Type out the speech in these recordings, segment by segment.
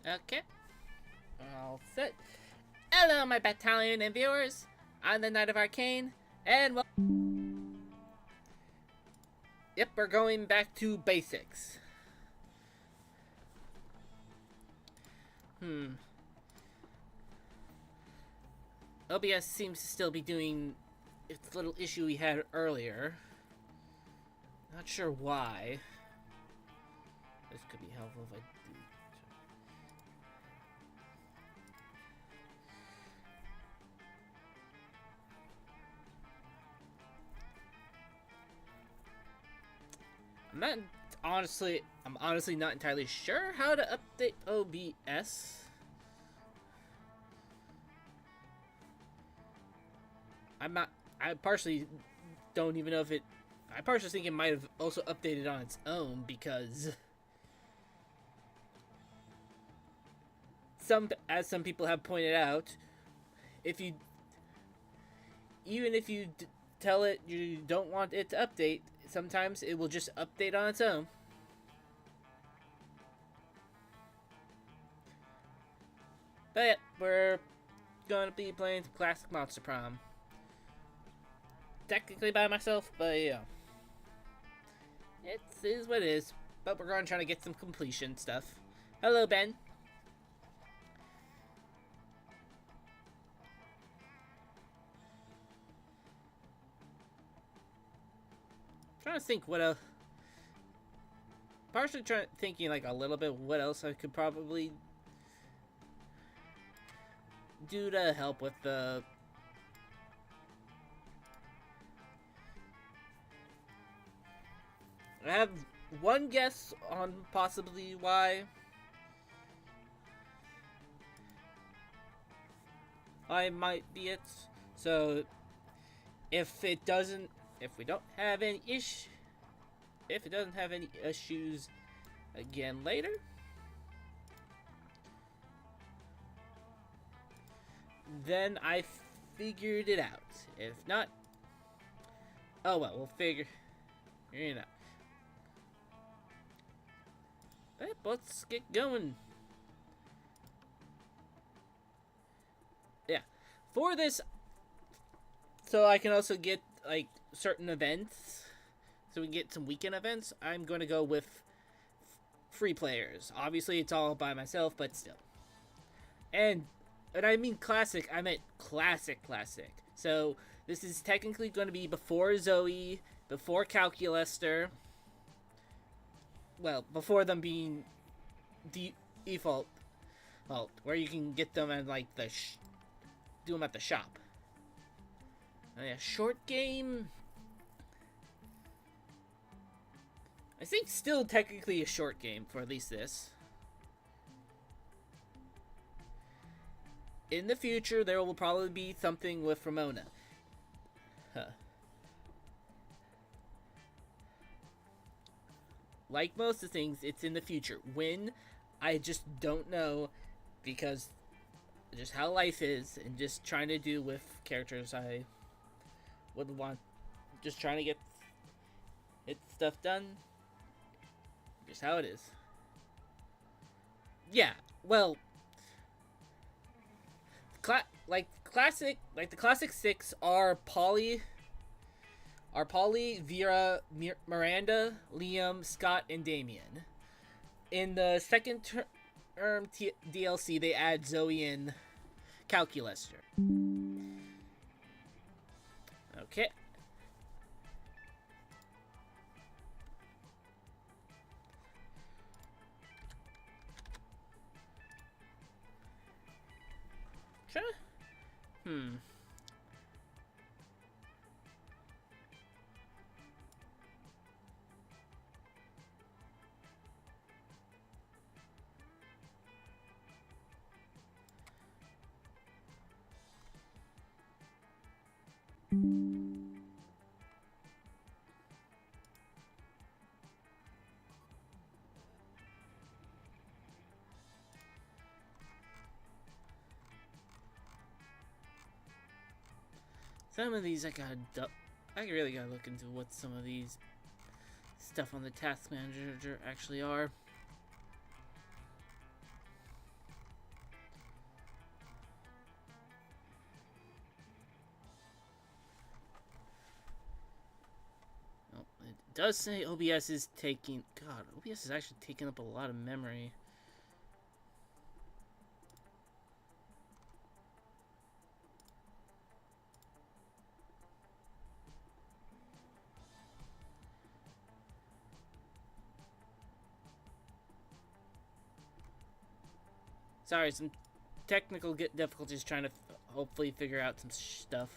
Okay, all set. Hello, my battalion and viewers. I'm the Knight of Arcane, and well, yep, we're going back to basics. OBS seems to still be doing its little issue we had earlier. Not sure why. This could be helpful if I do. I'm honestly not entirely sure how to update OBS. I partially don't even know if it. I partially think it might have also updated on its own because as some people have pointed out, if you even if you tell it you don't want it to update, sometimes it will just update on its own. But yeah, we're gonna be playing classic Monster Prom. Technically by myself, but yeah. It is what it is. But we're gonna try to get some completion stuff. Hello, Ben. Trying to think what else. Partially thinking like a little bit what else I could probably do to help with the. I have one guess on possibly why I might be it. So if we don't have any issues again later, then I figured it out. If not, oh well, we'll figure it out. But let's get going. Yeah, for this, so I can also get like certain events, so we can get some weekend events. I'm going to go with free players. Obviously, it's all by myself, but still. And I mean classic, I meant classic. So this is technically going to be before Zoe, before Calculester. Well, before them being default, well, where you can get them at like do them at the shop. Oh yeah, short game. I think still technically a short game for at least this. In the future, there will probably be something with Ramona. Huh. Like most of the things, it's in the future. When, I just don't know, because just how life is, and just trying to do with characters I would want, just trying to get stuff done. Just how it is. Yeah, well, the classic six are Polly, Vera, Miranda, Liam, Scott, and Damien. In the second term DLC, they add Zoe and Calculester. Okay. Sure. Some of these I really gotta look into what some of these stuff on the task manager actually are. does say OBS is taking... God, OBS is actually taking up a lot of memory. Sorry, some technical difficulties trying to hopefully figure out some stuff.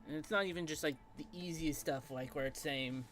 And it's not even just like the easiest stuff, like where it's saying...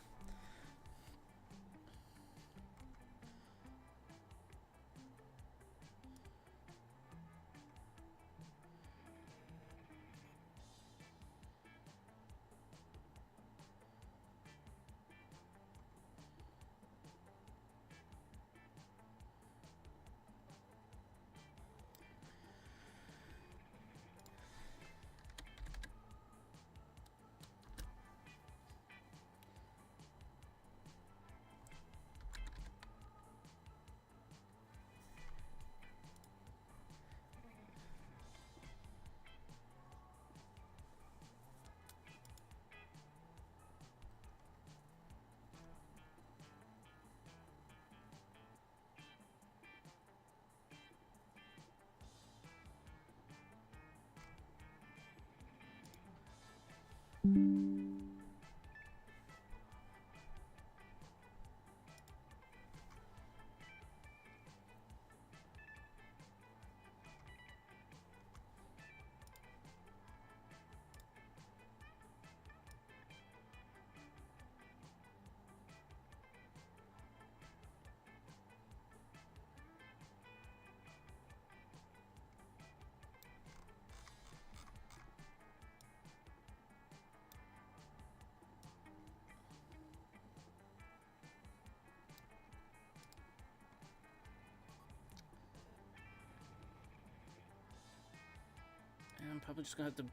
I'm probably just gonna have to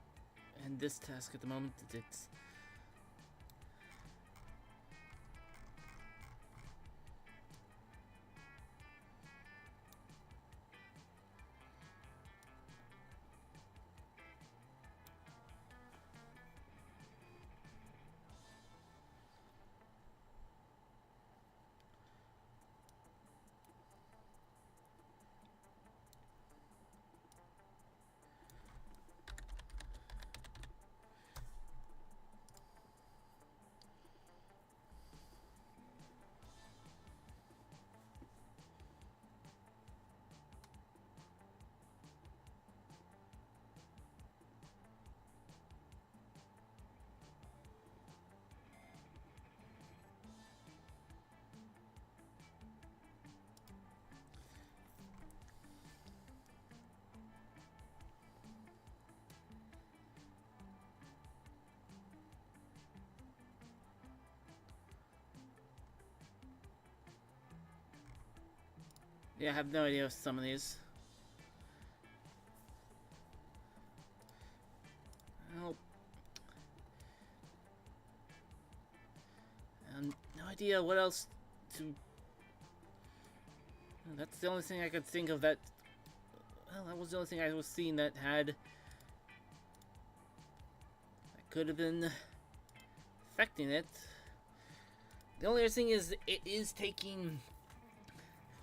end this task at the moment. It's... Yeah, I have no idea of some of these. Well, no idea what else to... That's the only thing I could think of that... Well, that was the only thing I was seeing that had... That could have been affecting it. The only other thing is, it is taking...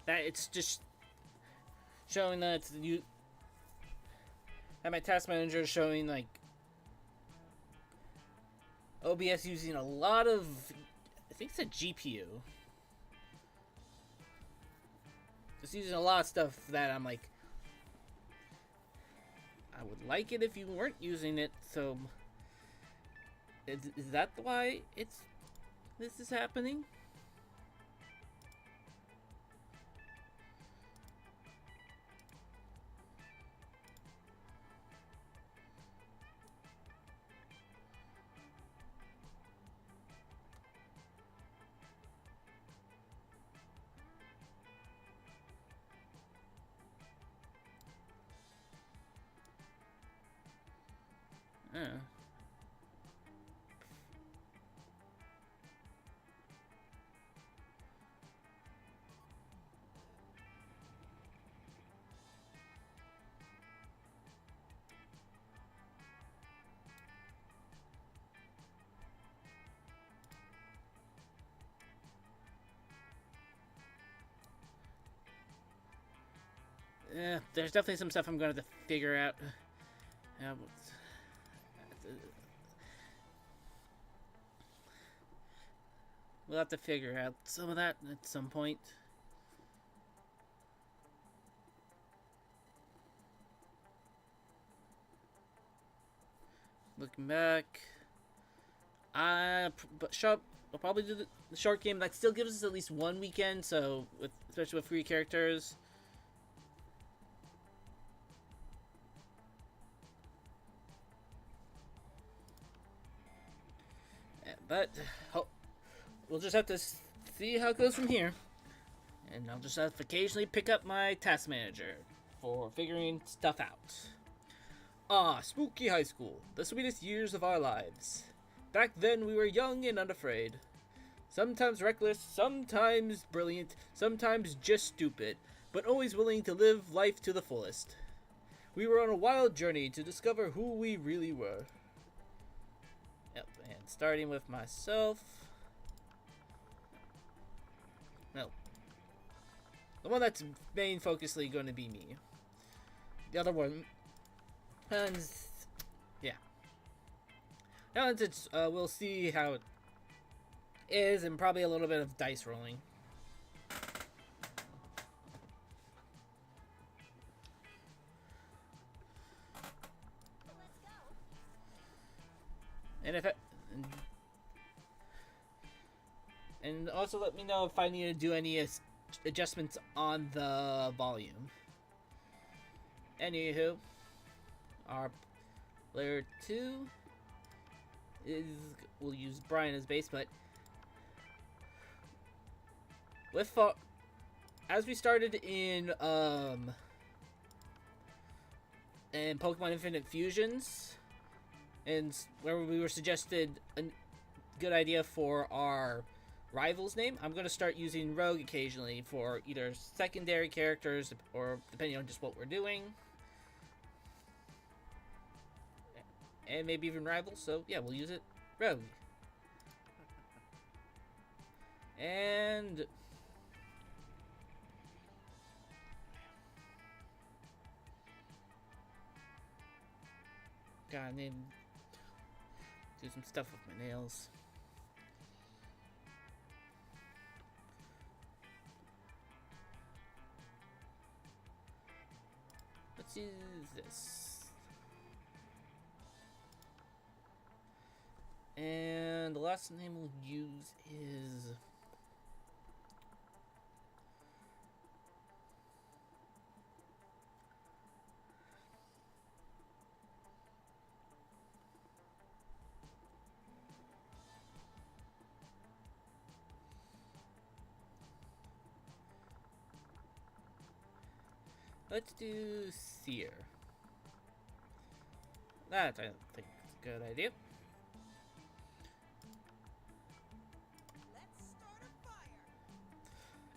That it's just showing that you... That my task manager is showing, like... OBS using a lot of... I think it's a GPU. Just using a lot of stuff that I'm like... I would like it if you weren't using it, so... Is that why this is happening? there's definitely some stuff I'm going to have to figure out. We'll have to figure out some of that at some point. Looking back, I'll probably do the short game. That still gives us at least one weekend, so especially with free characters. Yeah, but we'll just have to see how it goes from here. And I'll just have to occasionally pick up my task manager for figuring stuff out. Ah, spooky high school, the sweetest years of our lives. Back then we were young and unafraid. Sometimes reckless, sometimes brilliant, sometimes just stupid, but always willing to live life to the fullest. We were on a wild journey to discover who we really were. Yep, and starting with myself. No. The one that's main focusly going to be me. The other one, and yeah. Now it's we'll see how it is, and probably a little bit of dice rolling. And also let me know if I need to do any adjustments on the volume. Anywho, our player 2 we'll use Brian as base, but with as we started in Pokemon Infinite Fusions, and where we were suggested a good idea for our rival's name, I'm going to start using Rogue occasionally for either secondary characters or depending on just what we're doing. And maybe even rivals, so yeah, we'll use it. Rogue. And God, I need to do some stuff with my nails. Let's use this. And the last name we'll use is let's do Seer. That I don't think is a good idea.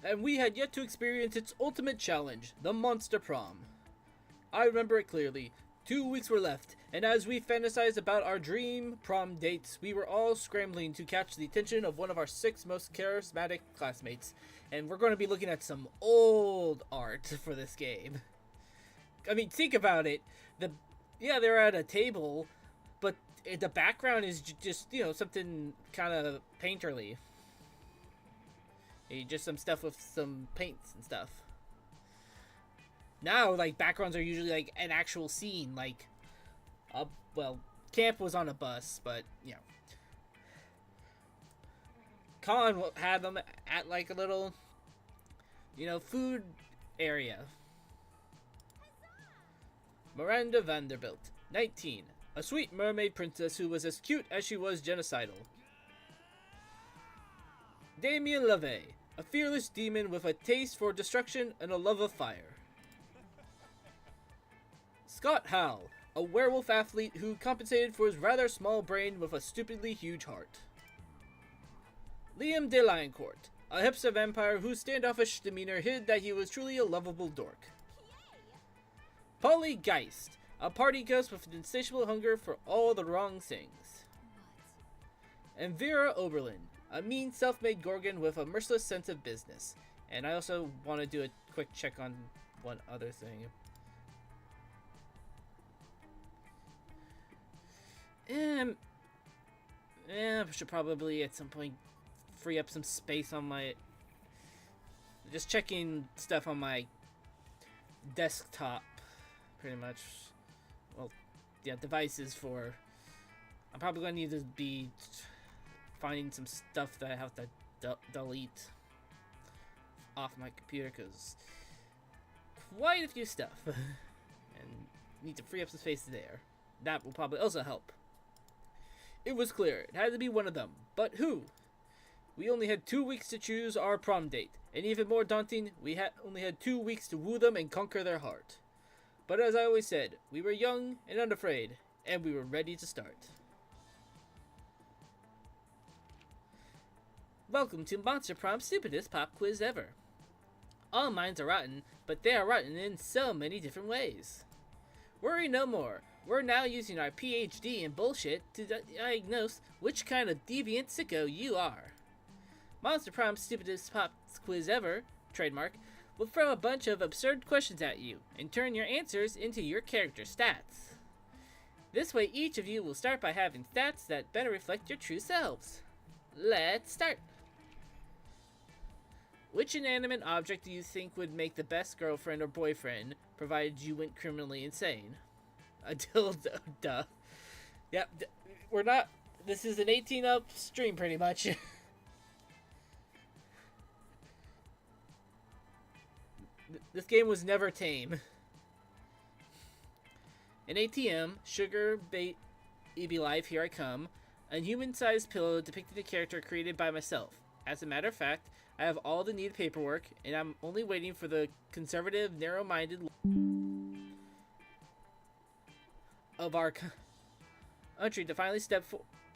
And we had yet to experience its ultimate challenge, the Monster Prom. I remember it clearly. 2 weeks were left, and as we fantasized about our dream prom dates, we were all scrambling to catch the attention of one of our 6 most charismatic classmates. And we're going to be looking at some old art for this game. I mean, think about it. They're at a table, but the background is just, something kind of painterly. Just some stuff with some paints and stuff. Now, backgrounds are usually, an actual scene. Camp was on a bus, but, Con had them at, a little, food area. Miranda Vanderbilt, 19. A sweet mermaid princess who was as cute as she was genocidal. Damien LaVey, a fearless demon with a taste for destruction and a love of fire. Scott Howell, a werewolf athlete who compensated for his rather small brain with a stupidly huge heart. Liam de Lioncourt, a hipster vampire whose standoffish demeanor hid that he was truly a lovable dork. Polly Geist, a party ghost with an insatiable hunger for all the wrong things. And Vera Oberlin, a mean self-made Gorgon with a merciless sense of business. And I also want to do a quick check on one other thing. I should probably at some point free up some space on my... Just checking stuff on my desktop, pretty much. Well, yeah, devices for... I'm probably going to need to be finding some stuff that I have to delete off my computer, because quite a few stuff. And need to free up some space there. That will probably also help. It was clear it had to be one of them, but who? We only had 2 weeks to choose our prom date, and even more daunting, we only had 2 weeks to woo them and conquer their heart. But as I always said, we were young and unafraid, and we were ready to start. Welcome to Monster Prom's stupidest pop quiz ever. All minds are rotten, but they are rotten in so many different ways. Worry no more. We're now using our PhD in bullshit to diagnose which kind of deviant sicko you are. Monster Prom's stupidest pop quiz ever, trademark, will throw a bunch of absurd questions at you and turn your answers into your character stats. This way each of you will start by having stats that better reflect your true selves. Let's start. Which inanimate object do you think would make the best girlfriend or boyfriend, provided you went criminally insane? A dildo, duh. Yep, we're not... This is an 18-up stream, pretty much. This game was never tame. An ATM, sugar, bait, EB Life, here I come. A human-sized pillow depicted a character created by myself. As a matter of fact, I have all the needed paperwork, and I'm only waiting for the conservative, narrow-minded of our country to finally step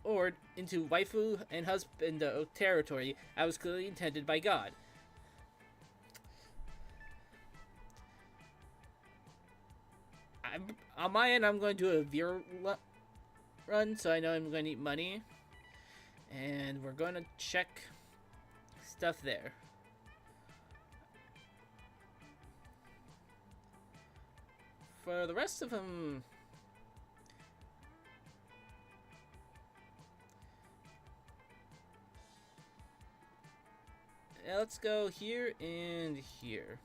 forward into waifu and husband territory I was clearly intended by God. On my end, I'm going to do a VR run, so I know I'm going to need money. And we're going to check stuff there. For the rest of them... Yeah, let's go here and here.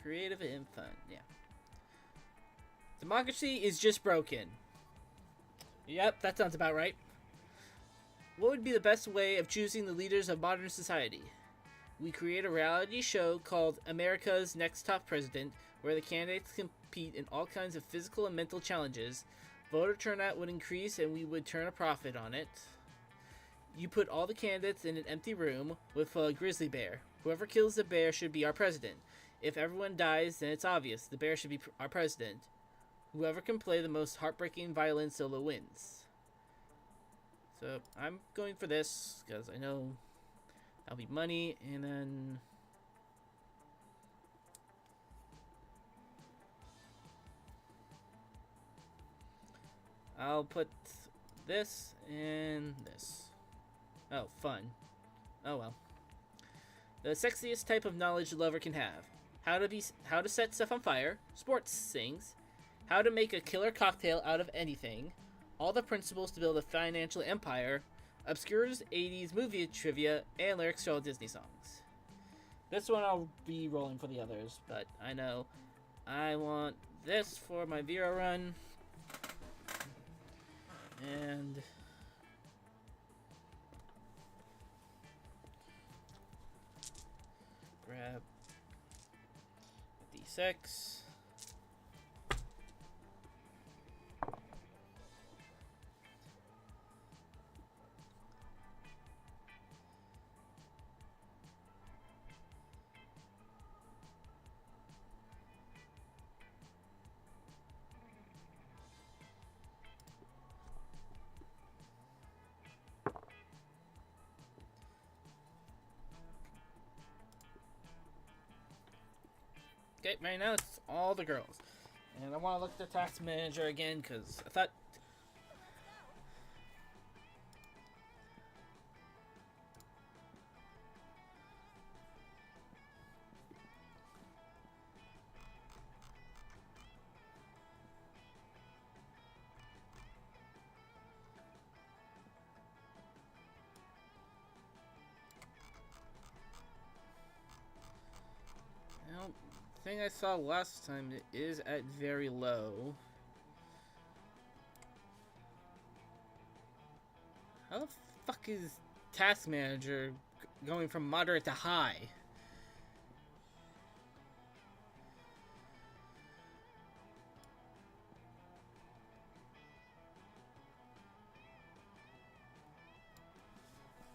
Creative and fun, yeah. Democracy is just broken. Yep, that sounds about right. What would be the best way of choosing the leaders of modern society? We create a reality show called America's Next Top President, where the candidates compete in all kinds of physical and mental challenges. Voter turnout would increase and we would turn a profit on it. You put all the candidates in an empty room with a grizzly bear. Whoever kills the bear should be our president. If everyone dies, then it's obvious. The bear should be our president. Whoever can play the most heartbreaking violin solo wins. So I'm going for this because I know that'll be money, and then I'll put this and this. Oh, fun. Oh well. The sexiest type of knowledge a lover can have. How to set stuff on fire, sports things, how to make a killer cocktail out of anything, all the principles to build a financial empire, obscure 80s movie trivia, and lyrics to all Disney songs. This one I'll be rolling for the others, but I know I want this for my Vera run. And grab D6. Okay, right now it's all the girls. And I want to look at the tax manager again because I thought... thing I saw last time is at very low. How the fuck is Task Manager going from moderate to high?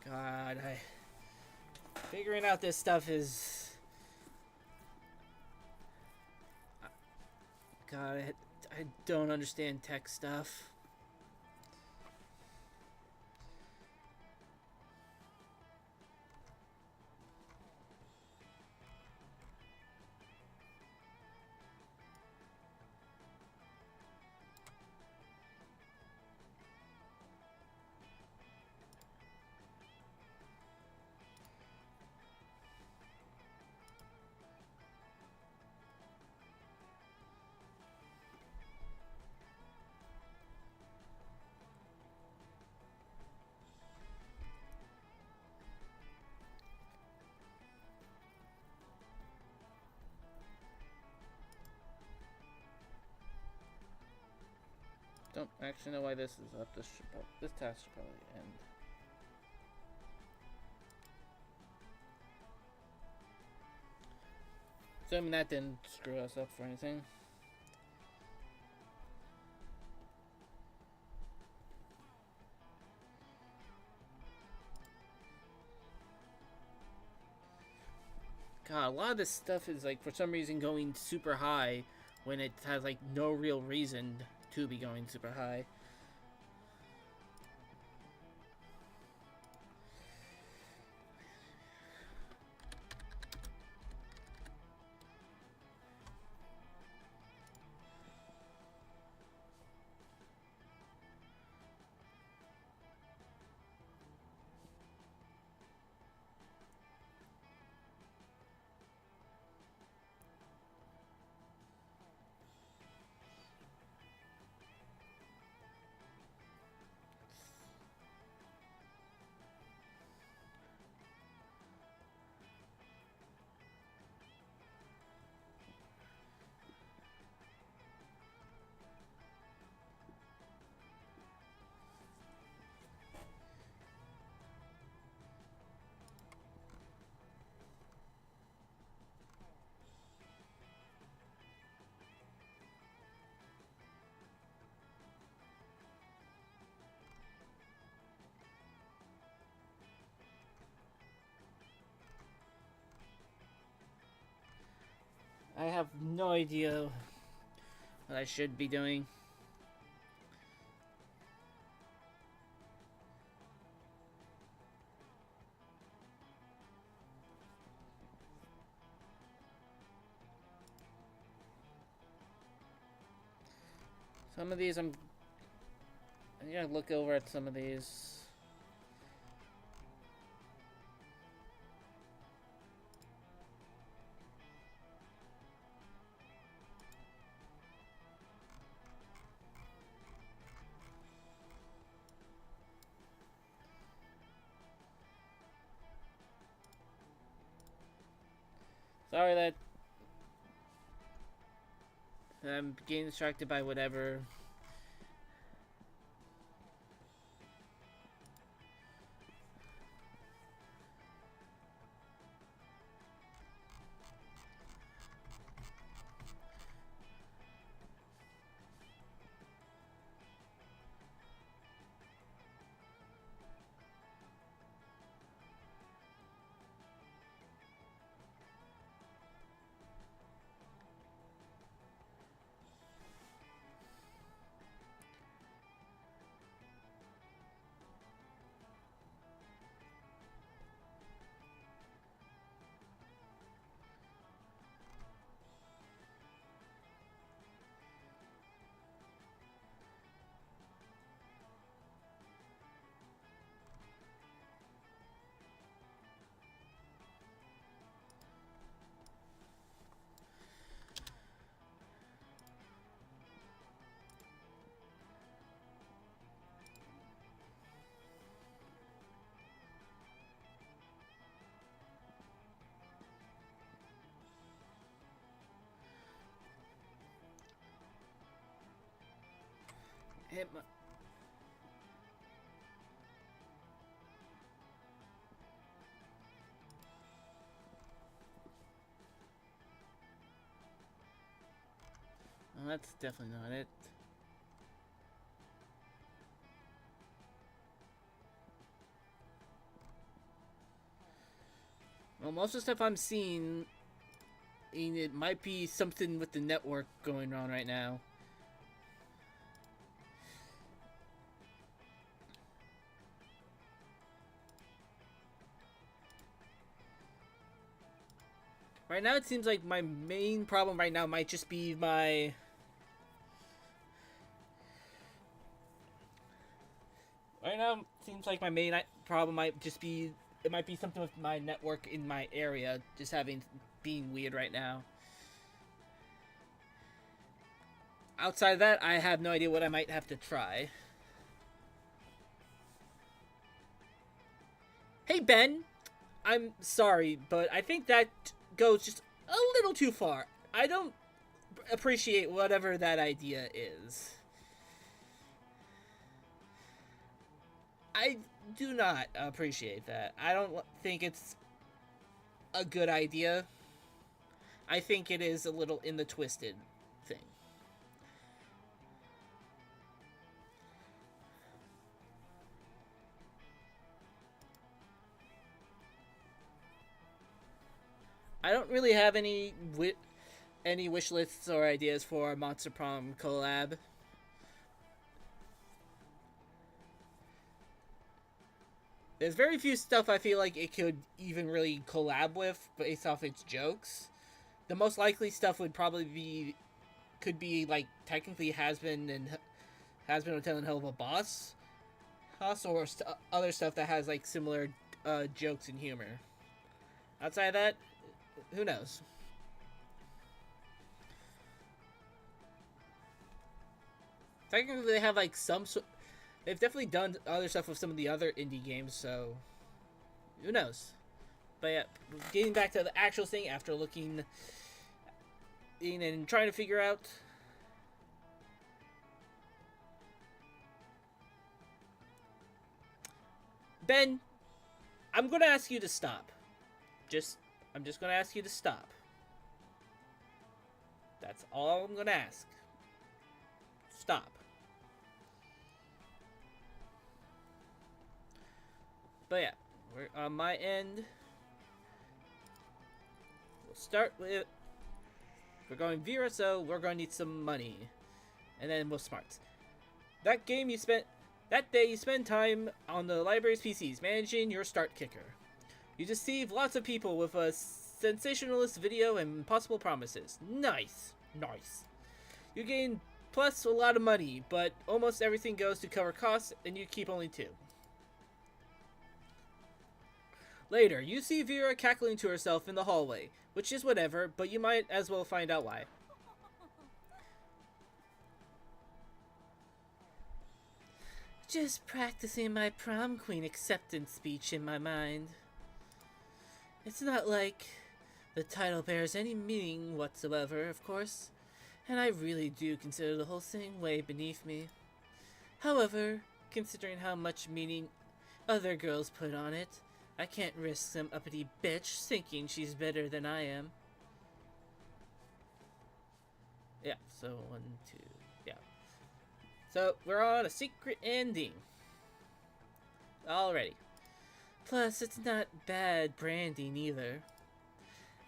God, figuring out this stuff is... God, I don't understand tech stuff. Don't actually know why this is up. This task should probably end. Assuming that didn't screw us up for anything. God, a lot of this stuff is like for some reason going super high when it has like no real reason to be going super high. I have no idea what I should be doing. Some of these I gotta look over at some of these. Sorry that I'm getting distracted by whatever. hit my... Well, that's definitely not it. Well, most of the stuff I'm seeing, it might be something with the network going on right now. Right now, it seems like my main problem right now might just be my... Right now, it seems like my main problem might just be... It might be something with my network in my area just being weird right now. Outside of that, I have no idea what I might have to try. Hey, Ben! I'm sorry, but I think that goes just a little too far. I don't appreciate whatever that idea is. I do not appreciate that. I don't think it's a good idea. I think it is a little in the twisted thing. I don't really have any wish lists or ideas for a Monster Prom collab. There's very few stuff I feel like it could even really collab with based off its jokes. The most likely stuff would probably could be like technically Has Been Hotel and Hell of a Boss, or other stuff that has like similar jokes and humor. Outside of that, who knows? Technically, they have like they've definitely done other stuff with some of the other indie games, so who knows? But yeah, getting back to the actual thing after looking in and trying to figure out. Ben, I'm gonna ask you to stop. I'm just gonna ask you to stop. That's all I'm gonna ask. Stop. But yeah, we're on my end. We'll start with... We're going Vera, so we're going to need some money. And then we'll smarts. That day you spend time on the library's PCs, managing your start kicker. You deceive lots of people with a sensationalist video and impossible promises. Nice. Nice. You gain plus a lot of money, but almost everything goes to cover costs, and you keep only 2. Later, you see Vera cackling to herself in the hallway, which is whatever, but you might as well find out why. Just practicing my prom queen acceptance speech in my mind. It's not like the title bears any meaning whatsoever, of course, and I really do consider the whole thing way beneath me. However, considering how much meaning other girls put on it, I can't risk some uppity bitch thinking she's better than I am. Yeah, so 1, 2, yeah. So, we're on a secret ending. Already. Plus, it's not bad branding either.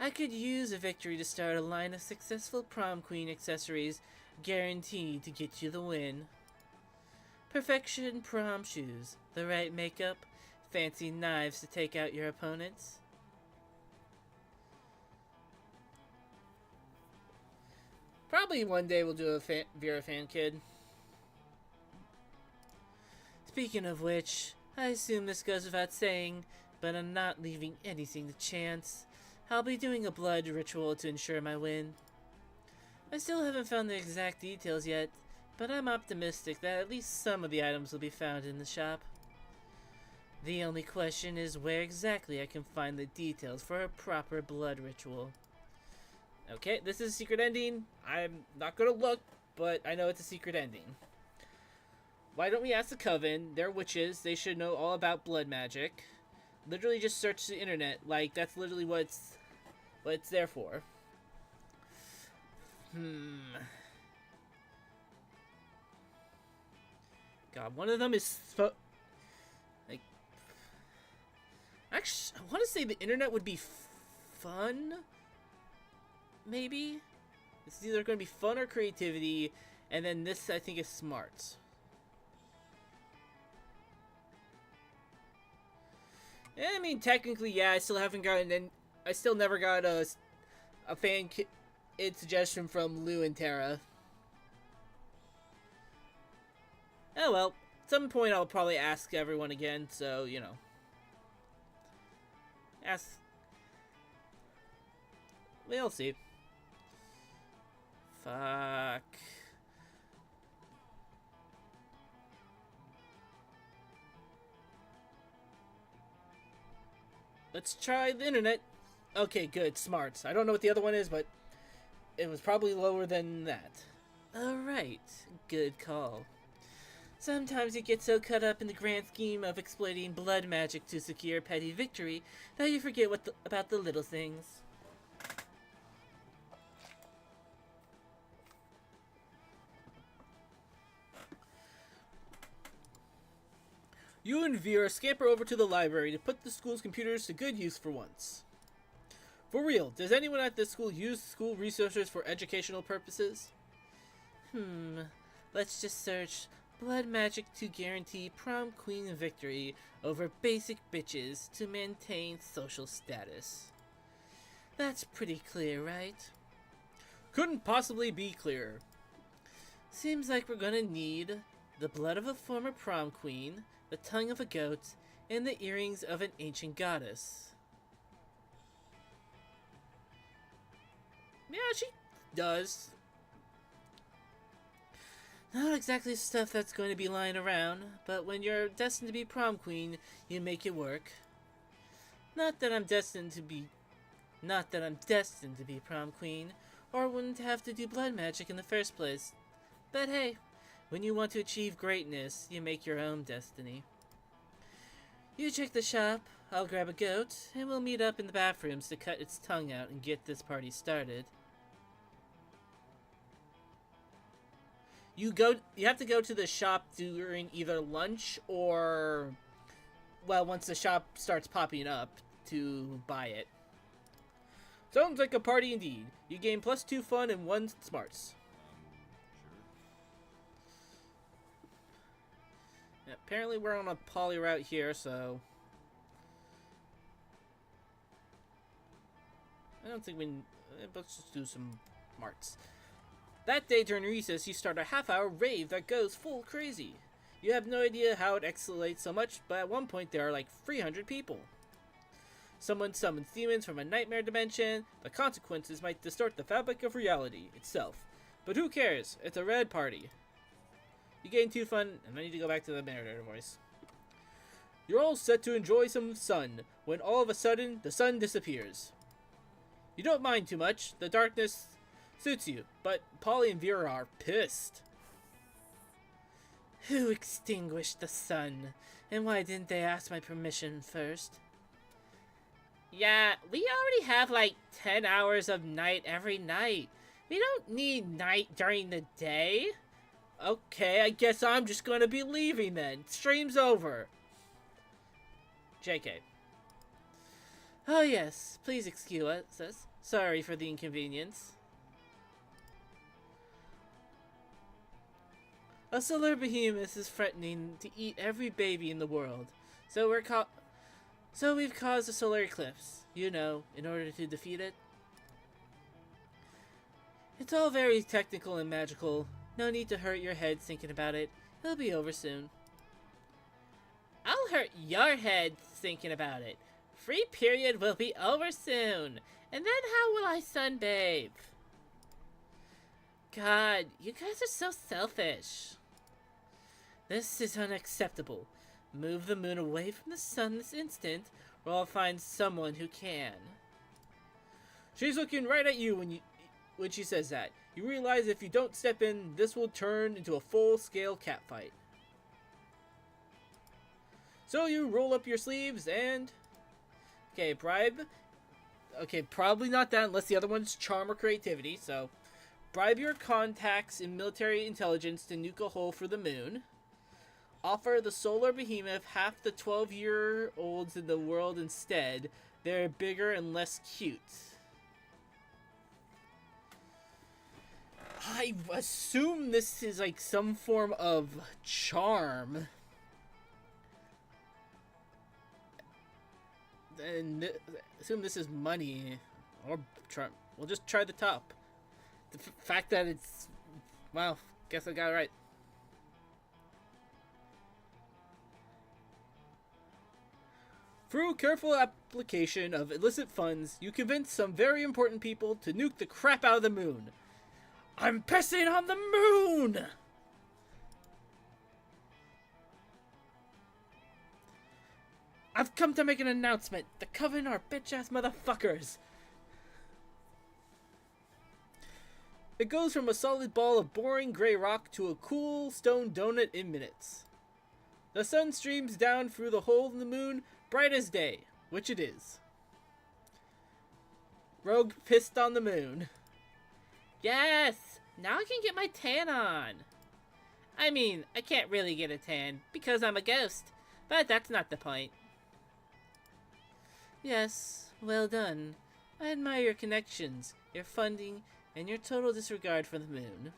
I could use a victory to start a line of successful prom queen accessories guaranteed to get you the win. Perfection prom shoes, the right makeup, fancy knives to take out your opponents. Probably one day we'll do a Vera fan kid. Speaking of which, I assume this goes without saying, but I'm not leaving anything to chance. I'll be doing a blood ritual to ensure my win. I still haven't found the exact details yet, but I'm optimistic that at least some of the items will be found in the shop. The only question is where exactly I can find the details for a proper blood ritual. Okay, this is a secret ending. I'm not gonna look, but I know it's a secret ending. Why don't we ask the Coven? They're witches. They should know all about blood magic. Literally just search the internet. Like, that's literally what it's there for. God, one of them is like, actually, I want to say the internet would be fun. Maybe it's either going to be fun or creativity, and then this I think is smart. And I mean, technically, yeah, I still haven't gotten, I still never got a fan suggestion from Lou and Tara. Oh well, at some point I'll probably ask everyone again, so, you know. Ask. We'll see. Fuck. Let's try the internet. Okay, good, smart. I don't know what the other one is, but it was probably lower than that. Alright, good call. Sometimes you get so caught up in the grand scheme of exploiting blood magic to secure petty victory that you forget about the little things. You and Vera scamper over to the library to put the school's computers to good use for once. For real, does anyone at this school use school resources for educational purposes? Let's just search blood magic to guarantee prom queen victory over basic bitches to maintain social status. That's pretty clear, right? Couldn't possibly be clearer. Seems like we're gonna need the blood of a former prom queen, the tongue of a goat, and the earrings of an ancient goddess. Yeah, she does. Not exactly stuff that's going to be lying around, but when you're destined to be prom queen, you make it work. Not that I'm destined to be prom queen, or wouldn't have to do blood magic in the first place. But hey, when you want to achieve greatness, you make your own destiny. You check the shop, I'll grab a goat, and we'll meet up in the bathrooms to cut its tongue out and get this party started. You have to go to the shop during either lunch or, well, once the shop starts popping up to buy it. Sounds like a party indeed. You gain +2 fun and 1 smarts. Yeah, apparently we're on a poly route here, so I don't think let's just do some smarts. That day during recess, you start a half-hour rave that goes full crazy. You have no idea how it escalates so much, but at one point there are like 300 people. Someone summons demons from a nightmare dimension. The consequences might distort the fabric of reality itself. But who cares? It's a red party. You gain 2 fun, and I need to go back to the narrator voice. You're all set to enjoy some sun, when all of a sudden, the sun disappears. You don't mind too much. The darkness suits you, but Polly and Vera are pissed. Who extinguished the sun? And why didn't they ask my permission first? Yeah, we already have like 10 hours of night every night. We don't need night during the day. Okay, I guess I'm just gonna be leaving then. Stream's over. JK. Oh yes, please excuse us. Sorry for the inconvenience. A solar behemoth is threatening to eat every baby in the world, so we've caused a solar eclipse, you know, in order to defeat it. It's all very technical and magical. No need to hurt your head thinking about it. It'll be over soon. I'll hurt your head thinking about it. Free period will be over soon. And then how will I sunbathe? God, you guys are so selfish. This is unacceptable. Move the moon away from the sun this instant, or I'll find someone who can. She's looking right at you when she says that. You realize if you don't step in, this will turn into a full-scale catfight. So you roll up your sleeves and... Okay, bribe. Okay, probably not that unless the other one's charm or creativity. So, bribe your contacts in military intelligence to nuke a hole for the moon. Offer the solar behemoth half the 12-year-olds in the world instead. They're bigger and less cute. I assume this is like some form of charm. And assume this is money. Or charm. We'll just try the top. The fact that it's... Well, guess I got it right. Through careful application of illicit funds, you convince some very important people to nuke the crap out of the moon. I'm pissing on the moon! I've come to make an announcement. The Coven are bitch-ass motherfuckers. It goes from a solid ball of boring gray rock to a cool stone donut in minutes. The sun streams down through the hole in the moon, bright as day, which it is. Rogue pissed on the moon. Yes! Now I can get my tan on. I mean, I can't really get a tan because I'm a ghost, but that's not the point. Yes, well done. I admire your connections, your funding, and your total disregard for the moon.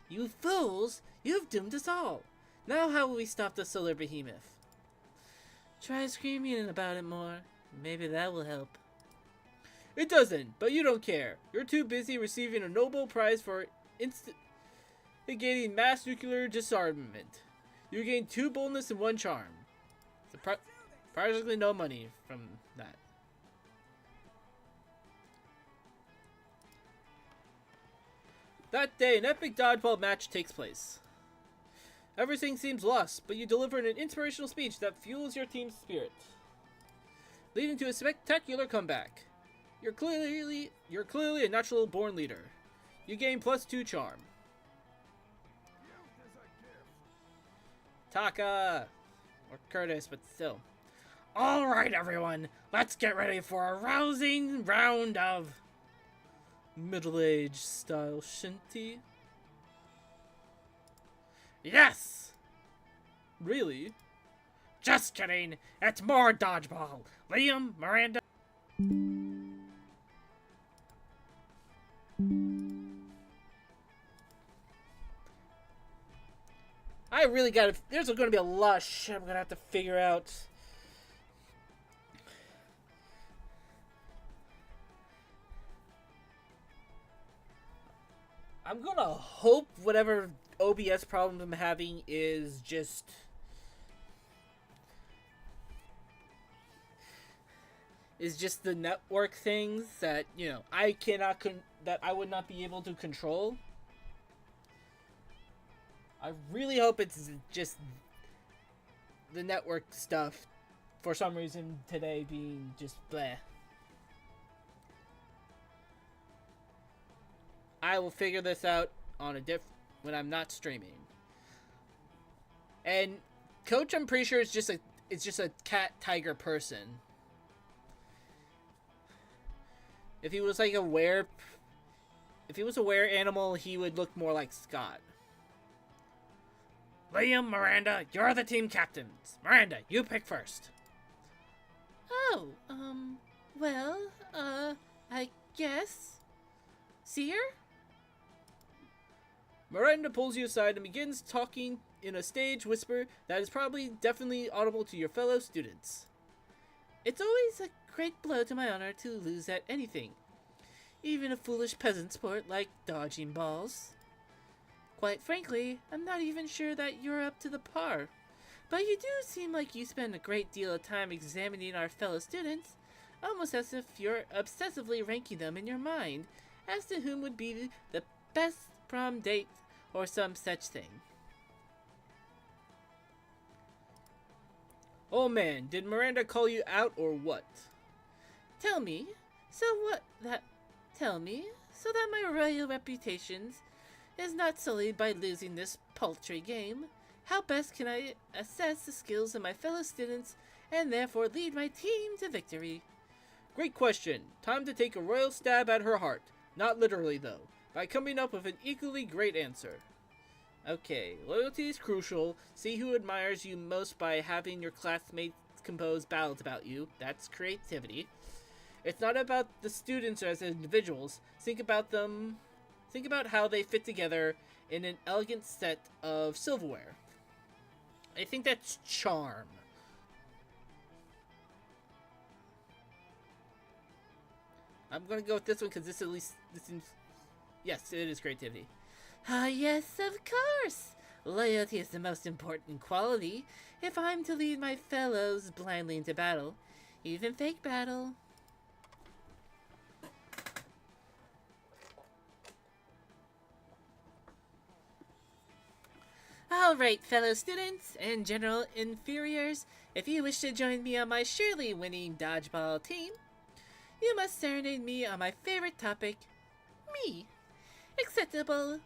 You fools! You've doomed us all! Now how will we stop the solar behemoth? Try screaming about it more. Maybe that will help. It doesn't, but you don't care. You're too busy receiving a Nobel Prize for instigating mass nuclear disarmament. You gain 2 boldness and 1 charm. Practically no money from that. That day, an epic dodgeball match takes place. Everything seems lost, but you deliver an inspirational speech that fuels your team's spirit, leading to a spectacular comeback. You're clearly a natural born leader. You gain +2 charm. Taka! Or Curtis, but still. Alright everyone, let's get ready for a rousing round of middle-aged style shinty. Yes! Really? Just kidding, it's more dodgeball. Liam, Miranda... I really gotta... There's gonna be a lot of shit I'm gonna have to figure out. I'm gonna hope whatever OBS problem I'm having is just... the network things that, you know, I cannot... that I would not be able to control. I really hope it's just the network stuff for some reason today being just bleh. I will figure this out on a when I'm not streaming. And Coach, I'm pretty sure it's just a cat tiger person. If he was like a were animal, he would look more like Scott. Liam, Miranda, you're the team captains. Miranda, you pick first. Oh, well, I guess. Seer? Miranda pulls you aside and begins talking in a stage whisper that is probably definitely audible to your fellow students. It's always a great blow to my honor to lose at anything, even a foolish peasant sport like dodging balls. Quite frankly, I'm not even sure that you're up to the par. But you do seem like you spend a great deal of time examining our fellow students, almost as if you're obsessively ranking them in your mind as to whom would be the best prom date or some such thing. Oh man, did Miranda call you out or what? Tell me, so that my royal reputation is not sullied by losing this paltry game. How best can I assess the skills of my fellow students and therefore lead my team to victory? Great question. Time to take a royal stab at her heart. Not literally, though, by coming up with an equally great answer. Okay, loyalty is crucial. See who admires you most by having your classmates compose ballads about you. That's creativity. It's not about the students as individuals. Think about them. Think about how they fit together in an elegant set of silverware. I think that's charm. I'm gonna go with this one because this at least this seems. Yes, it is creativity. Ah, yes, of course. Loyalty is the most important quality if I'm to lead my fellows blindly into battle, even fake battle. Alright, fellow students and general inferiors, if you wish to join me on my surely winning dodgeball team, you must serenade me on my favorite topic, me. Acceptable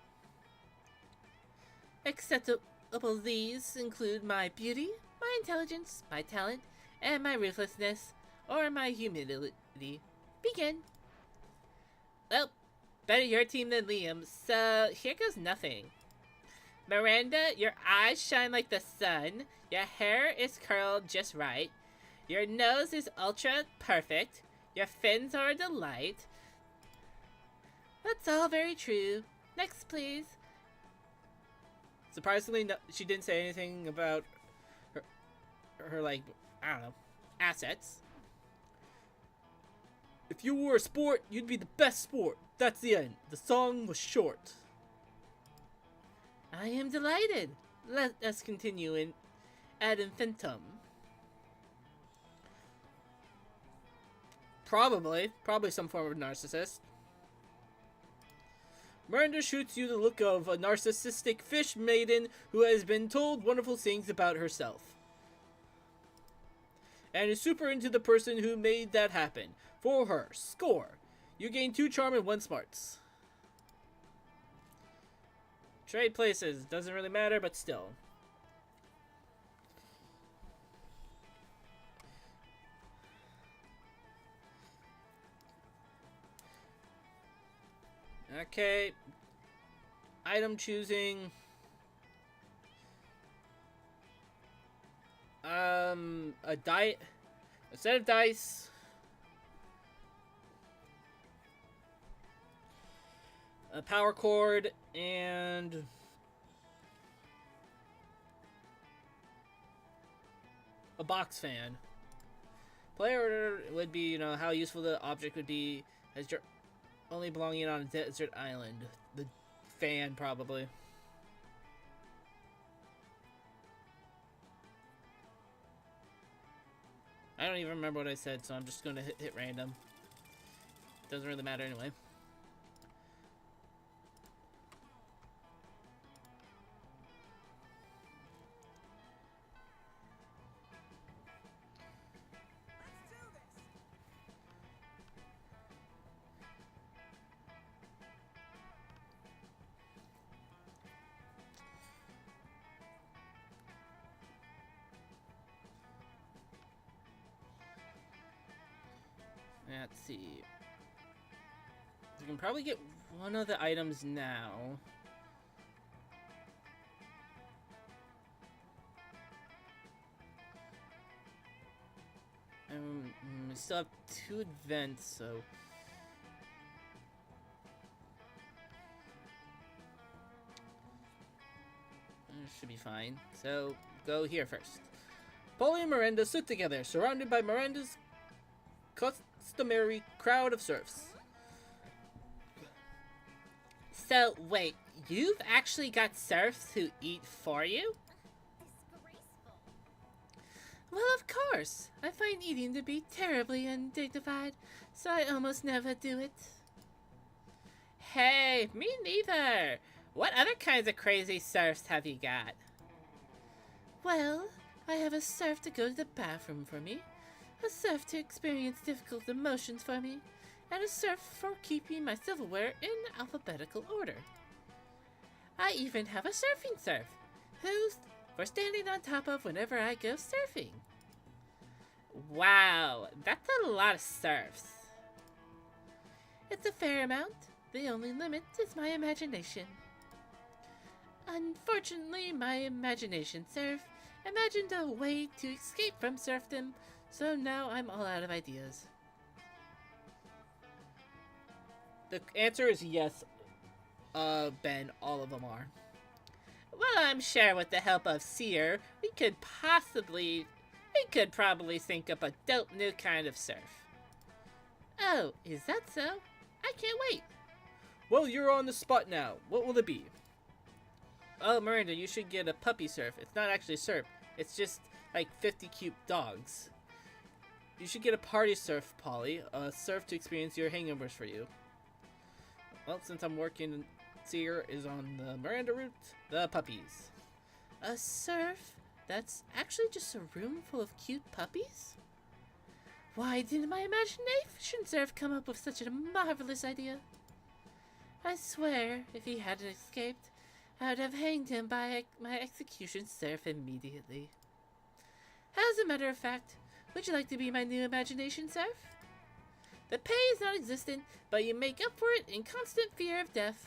these include my beauty, my intelligence, my talent, and my ruthlessness, or my humility. Begin. Well, better your team than Liam, so here goes nothing. Miranda, your eyes shine like the sun, your hair is curled just right, your nose is ultra perfect, your fins are a delight. That's all very true. Next, please. Surprisingly, no, she didn't say anything about her like, I don't know, assets. If you were a sport, you'd be the best sport. That's the end. The song was short. I am delighted. Let us continue in ad infinitum. Probably some form of narcissist. Miranda shoots you the look of a narcissistic fish maiden who has been told wonderful things about herself. And is super into the person who made that happen. For her. Score. You gain 2 charm and 1 smarts. Trade places. Doesn't really matter, but still. Okay. Item choosing. A set of dice. A power cord and a box fan. Player order would be, how useful the object would be as your only belonging on a desert island. The fan, probably. I don't even remember what I said, so I'm just going to hit random. Doesn't really matter anyway. Let's see. We can probably get one of the items now. We still have 2 events, so... should be fine. So, go here first. Polly and Miranda sit together, surrounded by Miranda's customary crowd of serfs. So, wait, you've actually got serfs who eat for you? Well, of course. I find eating to be terribly undignified, so I almost never do it. Hey, me neither. What other kinds of crazy serfs have you got? Well, I have a serf to go to the bathroom for me, a serf to experience difficult emotions for me, and a serf for keeping my silverware in alphabetical order. I even have a surfing serf, who for standing on top of whenever I go surfing. Wow, that's a lot of surfs. It's a fair amount. The only limit is my imagination. Unfortunately, my imagination surf imagined a way to escape from serfdom, so now I'm all out of ideas. The answer is yes, Ben. All of them are. Well, I'm sure with the help of Seer, we could probably think up a dope new kind of surf. Oh, is that so? I can't wait. Well, you're on the spot now. What will it be? Oh, Miranda, you should get a puppy surf. It's not actually surf. It's just like 50 cute dogs. You should get a party surf, Polly. A surf to experience your hangovers for you. Well, since I'm working, Seer is on the Miranda route. The puppies. A surf? That's actually just a room full of cute puppies? Why didn't my imagination surf come up with such a marvelous idea? I swear, if he hadn't escaped, I would have hanged him by my execution surf immediately. As a matter of fact, would you like to be my new imagination surf? The pay is non-existent, but you make up for it in constant fear of death.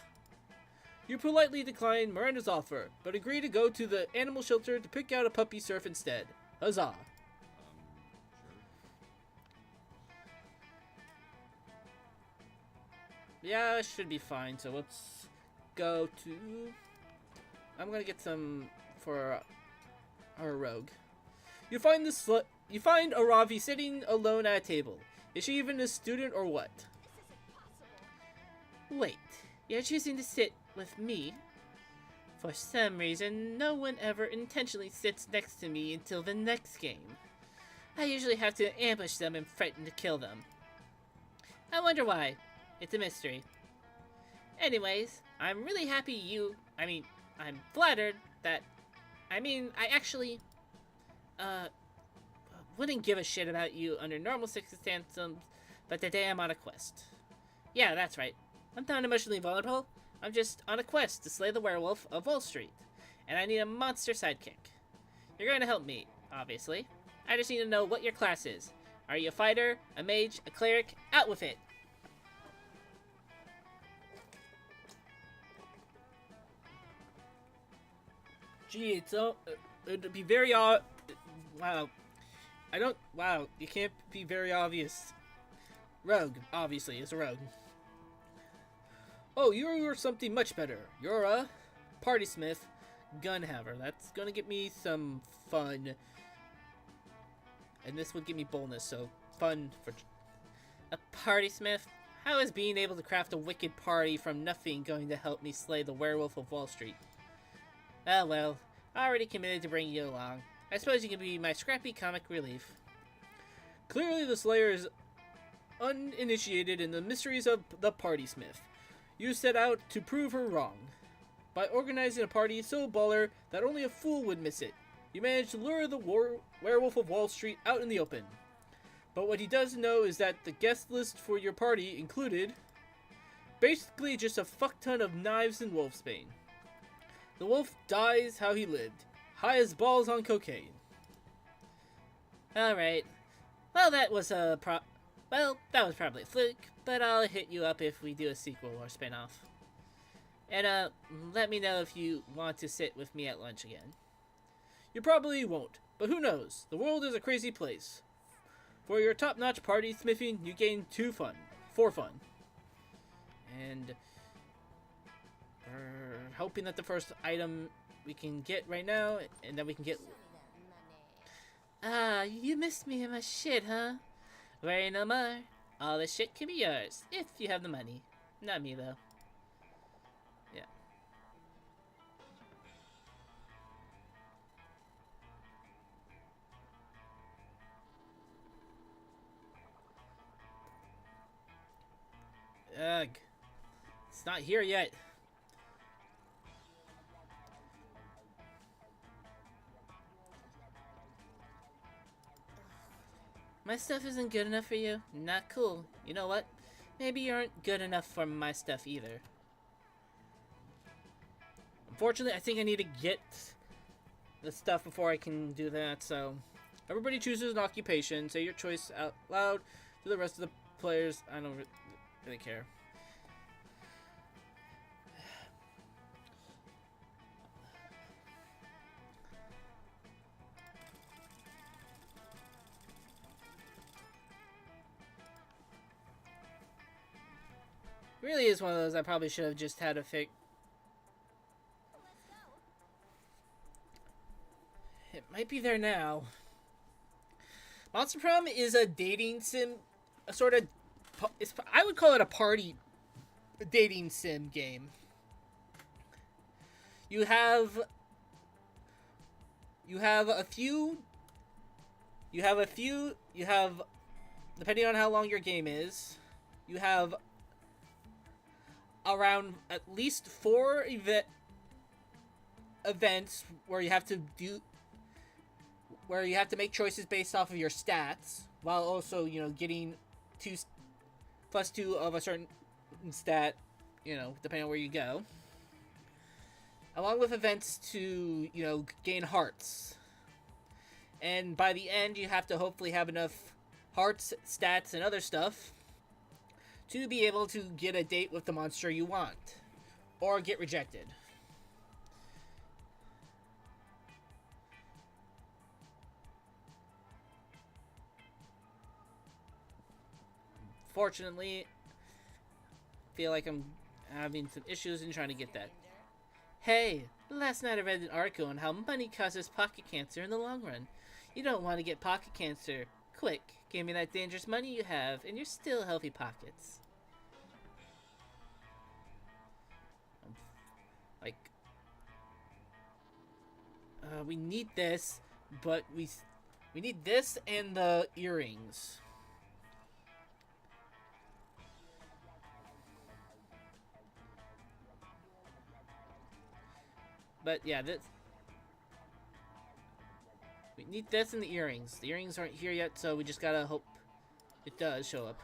You politely decline Miranda's offer, but agree to go to the animal shelter to pick out a puppy surf instead. Huzzah! Yeah, it should be fine. So let's go to... I'm gonna get some for our rogue. You find Aravi sitting alone at a table. Is she even a student or what? Wait, you're choosing to sit with me? For some reason, no one ever intentionally sits next to me until the next game. I usually have to ambush them and threaten to kill them. I wonder why. It's a mystery. Anyways, I'm really happy I'm flattered that... I actually... wouldn't give a shit about you under normal circumstances, but today I'm on a quest. Yeah, that's right. I'm not emotionally vulnerable. I'm just on a quest to slay the werewolf of Wall Street, and I need a monster sidekick. You're going to help me, obviously. I just need to know what your class is. Are you a fighter, a mage, a cleric? Out with it! Gee, it'd be very wow. Wow, you can't be very obvious. Rogue, obviously, is a rogue. Oh, you're something much better. You're a party smith, gun haver. That's gonna get me some fun. And this would give me boldness, so fun for... A party smith? How is being able to craft a wicked party from nothing going to help me slay the werewolf of Wall Street? Oh well, already committed to bringing you along. I suppose you can be my scrappy comic relief. Clearly the Slayer is uninitiated in the mysteries of the party smith. You set out to prove her wrong. By organizing a party so baller that only a fool would miss it, you managed to lure the werewolf of Wall Street out in the open. But what he doesn't know is that the guest list for your party included basically just a fuck ton of knives and wolfsbane. The wolf dies how he lived, high as balls on cocaine. Alright. Well, that was probably a fluke, but I'll hit you up if we do a sequel or spin-off. And, let me know if you want to sit with me at lunch again. You probably won't, but who knows? The world is a crazy place. For your top-notch party smithing, you gain 4 fun. And... hoping that the first item we can get right now, and then we can get... Ah, you missed me in my shit, huh? Worry no more. All the shit can be yours, if you have the money. Not me, though. Yeah. Ugh. It's not here yet. My stuff isn't good enough for you? Not cool. You know what? Maybe you aren't good enough for my stuff either. Unfortunately, I think I need to get the stuff before I can do that. So everybody chooses an occupation. Say your choice out loud to the rest of the players. I don't really care. Really is one of those I probably should have just had a fix. It might be there now. Monster Prom is a dating sim, a sort of, I would call it a party dating sim game. You have a few, depending on how long your game is, you have around at least 4 events where you have to make choices based off of your stats, while also, getting 2+2 of a certain stat, depending on where you go. Along with events to, gain hearts. And by the end, you have to hopefully have enough hearts, stats, and other stuff to be able to get a date with the monster you want. Or get rejected. Fortunately, I feel like I'm having some issues in trying to get that. Hey, last night I read an article on how money causes pocket cancer in the long run. You don't want to get pocket cancer. Quick, give me that dangerous money you have and your still healthy pockets. We need this, but we need this and the earrings. But yeah, we need this and the earrings. The earrings aren't here yet, so we just gotta hope it does show up.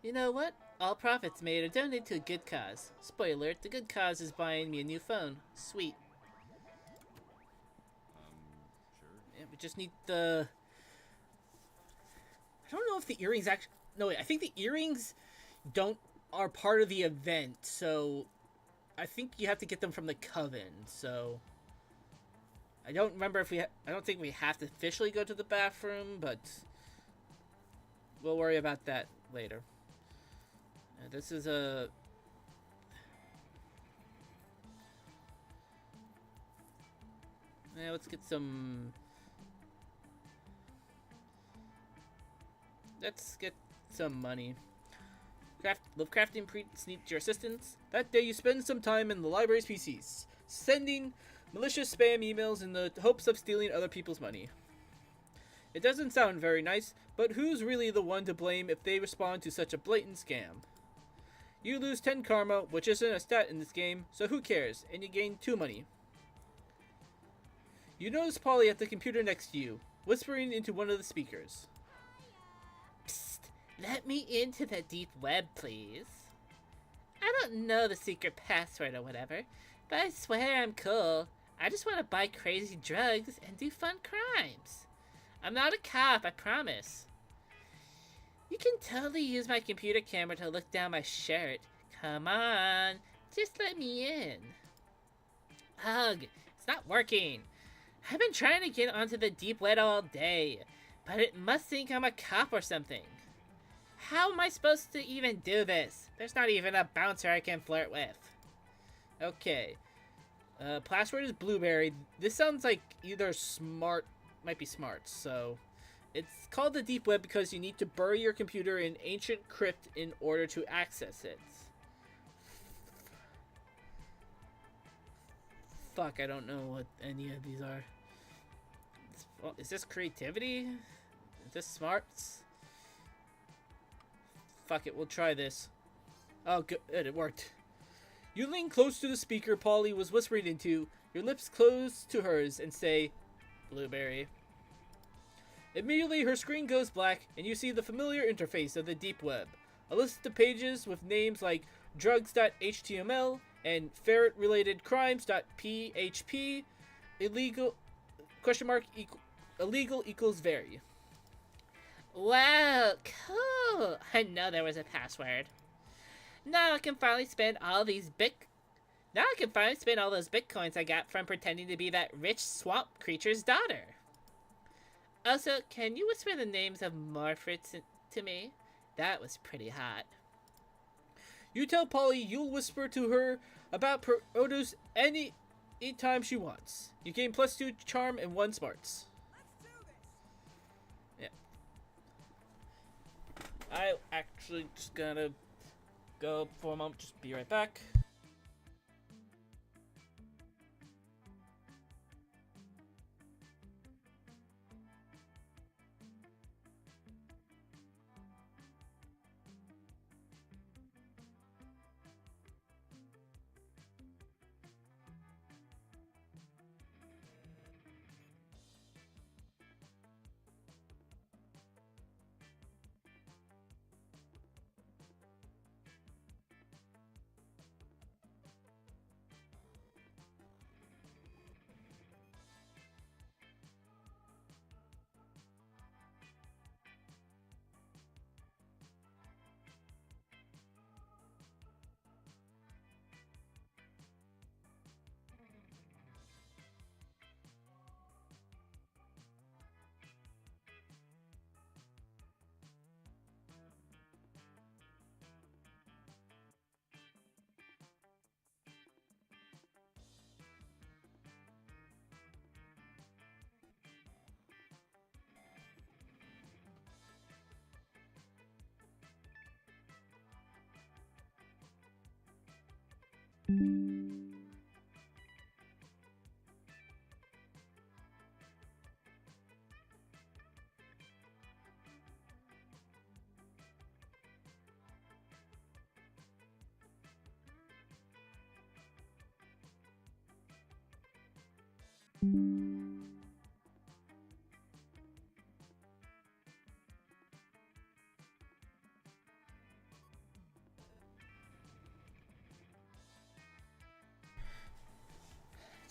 You know what? All profits made are donated to a good cause. Spoiler alert, the good cause is buying me a new phone. Sweet. Sure. Yeah, we just need the... I don't know if the earrings actually... No, wait, I think the earrings are part of the event, so... I think you have to get them from the Coven, so... I don't remember if I don't think we have to officially go to the bathroom, but... We'll worry about that later. This is a... Yeah, let's get some... Let's get some money. Love crafting needs your assistance. That day you spend some time in the library's PCs, sending malicious spam emails in the hopes of stealing other people's money. It doesn't sound very nice, but who's really the one to blame if they respond to such a blatant scam? You lose 10 karma, which isn't a stat in this game, so who cares, and you gain 2 money. You notice Polly at the computer next to you, whispering into one of the speakers. Psst, let me into the deep web, please. I don't know the secret password or whatever, but I swear I'm cool. I just want to buy crazy drugs and do fun crimes. I'm not a cop, I promise. You can totally use my computer camera to look down my shirt. Come on, just let me in. Ugh, it's not working. I've been trying to get onto the deep web all day, but it must think I'm a cop or something. How am I supposed to even do this? There's not even a bouncer I can flirt with. Okay. Password is Blueberry. This sounds like either smart, might be smart, so... It's called the Deep Web because you need to bury your computer in ancient crypt in order to access it. Fuck, I don't know what any of these are. Is this creativity? Is this smarts? Fuck it, we'll try this. Oh, good, it worked. You lean close to the speaker Polly was whispering into, your lips close to hers, and say, Blueberry. Immediately, her screen goes black, and you see the familiar interface of the Deep Web. A list of pages with names like drugs.html and ferret-related crimes.php illegal question mark illegal equals very. Wow, cool. I know there was a password. Now I can finally spend all those bitcoins I got from pretending to be that rich swamp creature's daughter. Also, can you whisper the names of more fruits to me? That was pretty hot. You tell Polly you'll whisper to her about produce any time she wants. You gain +2 charm and 1 smarts. Yeah. I actually just gonna go for a moment. Just be right back.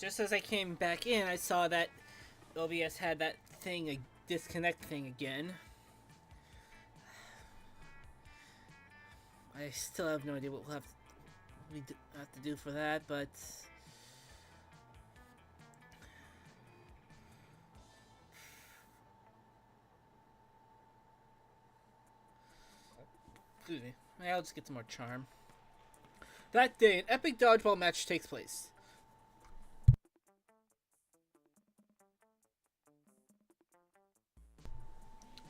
Just as I came back in, I saw that OBS had that thing, a disconnect thing again. I still have no idea what we'll have to do for that, but excuse me. I'll just get some more charm. That day, an epic dodgeball match takes place.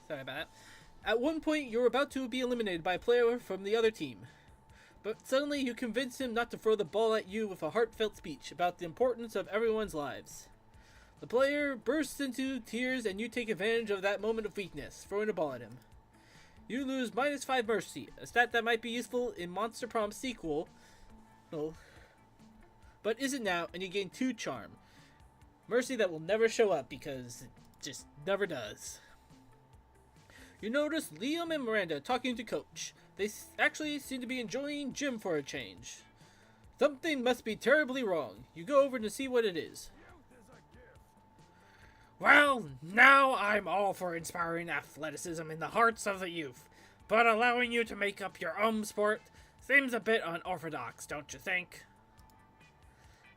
Sorry about that. At one point, you're about to be eliminated by a player from the other team. But suddenly, you convince him not to throw the ball at you with a heartfelt speech about the importance of everyone's lives. The player bursts into tears and you take advantage of that moment of weakness, throwing a ball at him. You lose -5 mercy, a stat that might be useful in Monster Prom sequel, but isn't now, and you gain 2 charm. Mercy that will never show up because it just never does. You notice Liam and Miranda talking to Coach. They actually seem to be enjoying gym for a change. Something must be terribly wrong. You go over to see what it is. Well, now I'm all for inspiring athleticism in the hearts of the youth, but allowing you to make up your own sport seems a bit unorthodox, don't you think?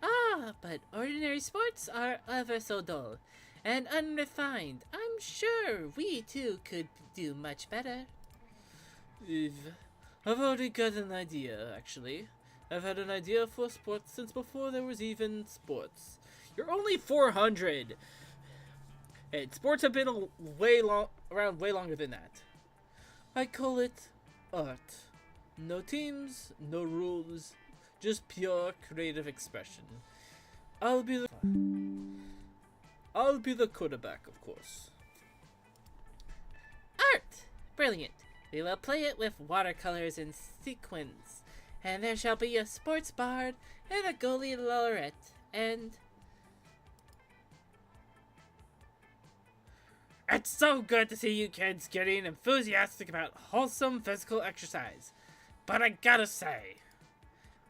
Ah, but ordinary sports are ever so dull and unrefined. I'm sure we too could do much better. I've already got an idea, actually. I've had an idea for sports since before there was even sports. You're only 400! Hey, sports have been around way longer than that. I call it art. No teams, no rules, just pure creative expression. I'll be the quarterback, of course. Art! Brilliant. We will play it with watercolors and sequins, and there shall be a sports bard and a goalie laureate, and... It's so good to see you kids getting enthusiastic about wholesome physical exercise. But I gotta say,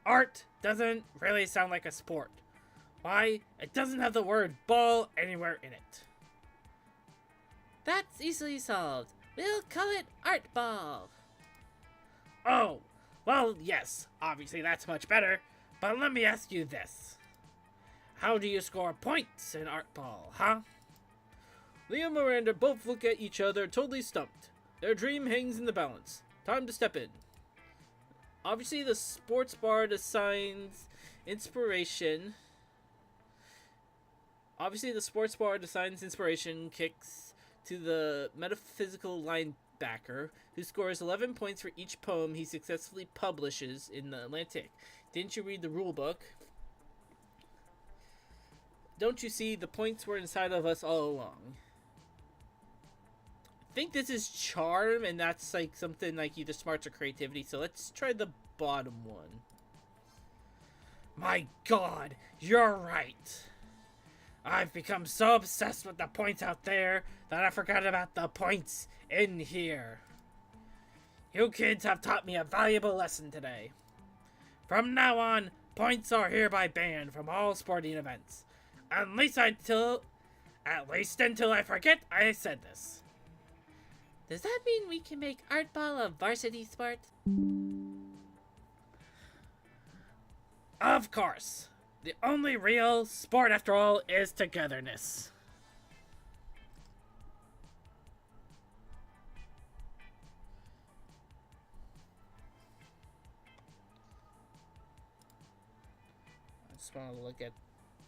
art doesn't really sound like a sport. Why? It doesn't have the word ball anywhere in it. That's easily solved. We'll call it Art Ball. Oh, well, yes, obviously that's much better, but let me ask you this. How do you score points in Art Ball, huh? Liam and Miranda both look at each other, totally stumped. Their dream hangs in the balance. Time to step in. Obviously, the sports bard assigns inspiration. Kicks to the metaphysical linebacker, who scores 11 points for each poem he successfully publishes in the Atlantic. Didn't you read the rule book? Don't you see the points were inside of us all along? I think this is charm, and that's like something like either smarts or creativity, so let's try the bottom one. My God, you're right. I've become so obsessed with the points out there that I forgot about the points in here. You kids have taught me a valuable lesson today. From now on, points are hereby banned from all sporting events. At least until I forget I said this. Does that mean we can make Art Ball a varsity sport? Of course. The only real sport, after all, is togetherness. I just want to look at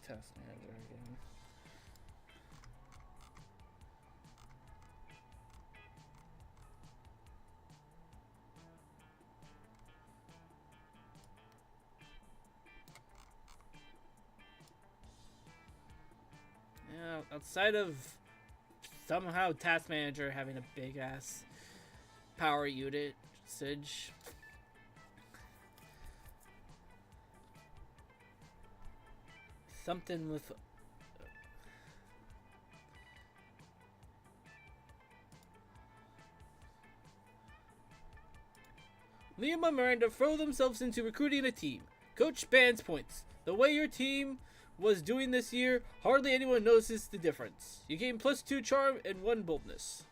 Task Manager again. Yeah, outside of somehow Task Manager having a big ass power usage, something with Liam and Miranda throw themselves into recruiting a team. Coach bans points. The way your team was doing this year, hardly anyone notices the difference. You gain +2 charm and 1 boldness.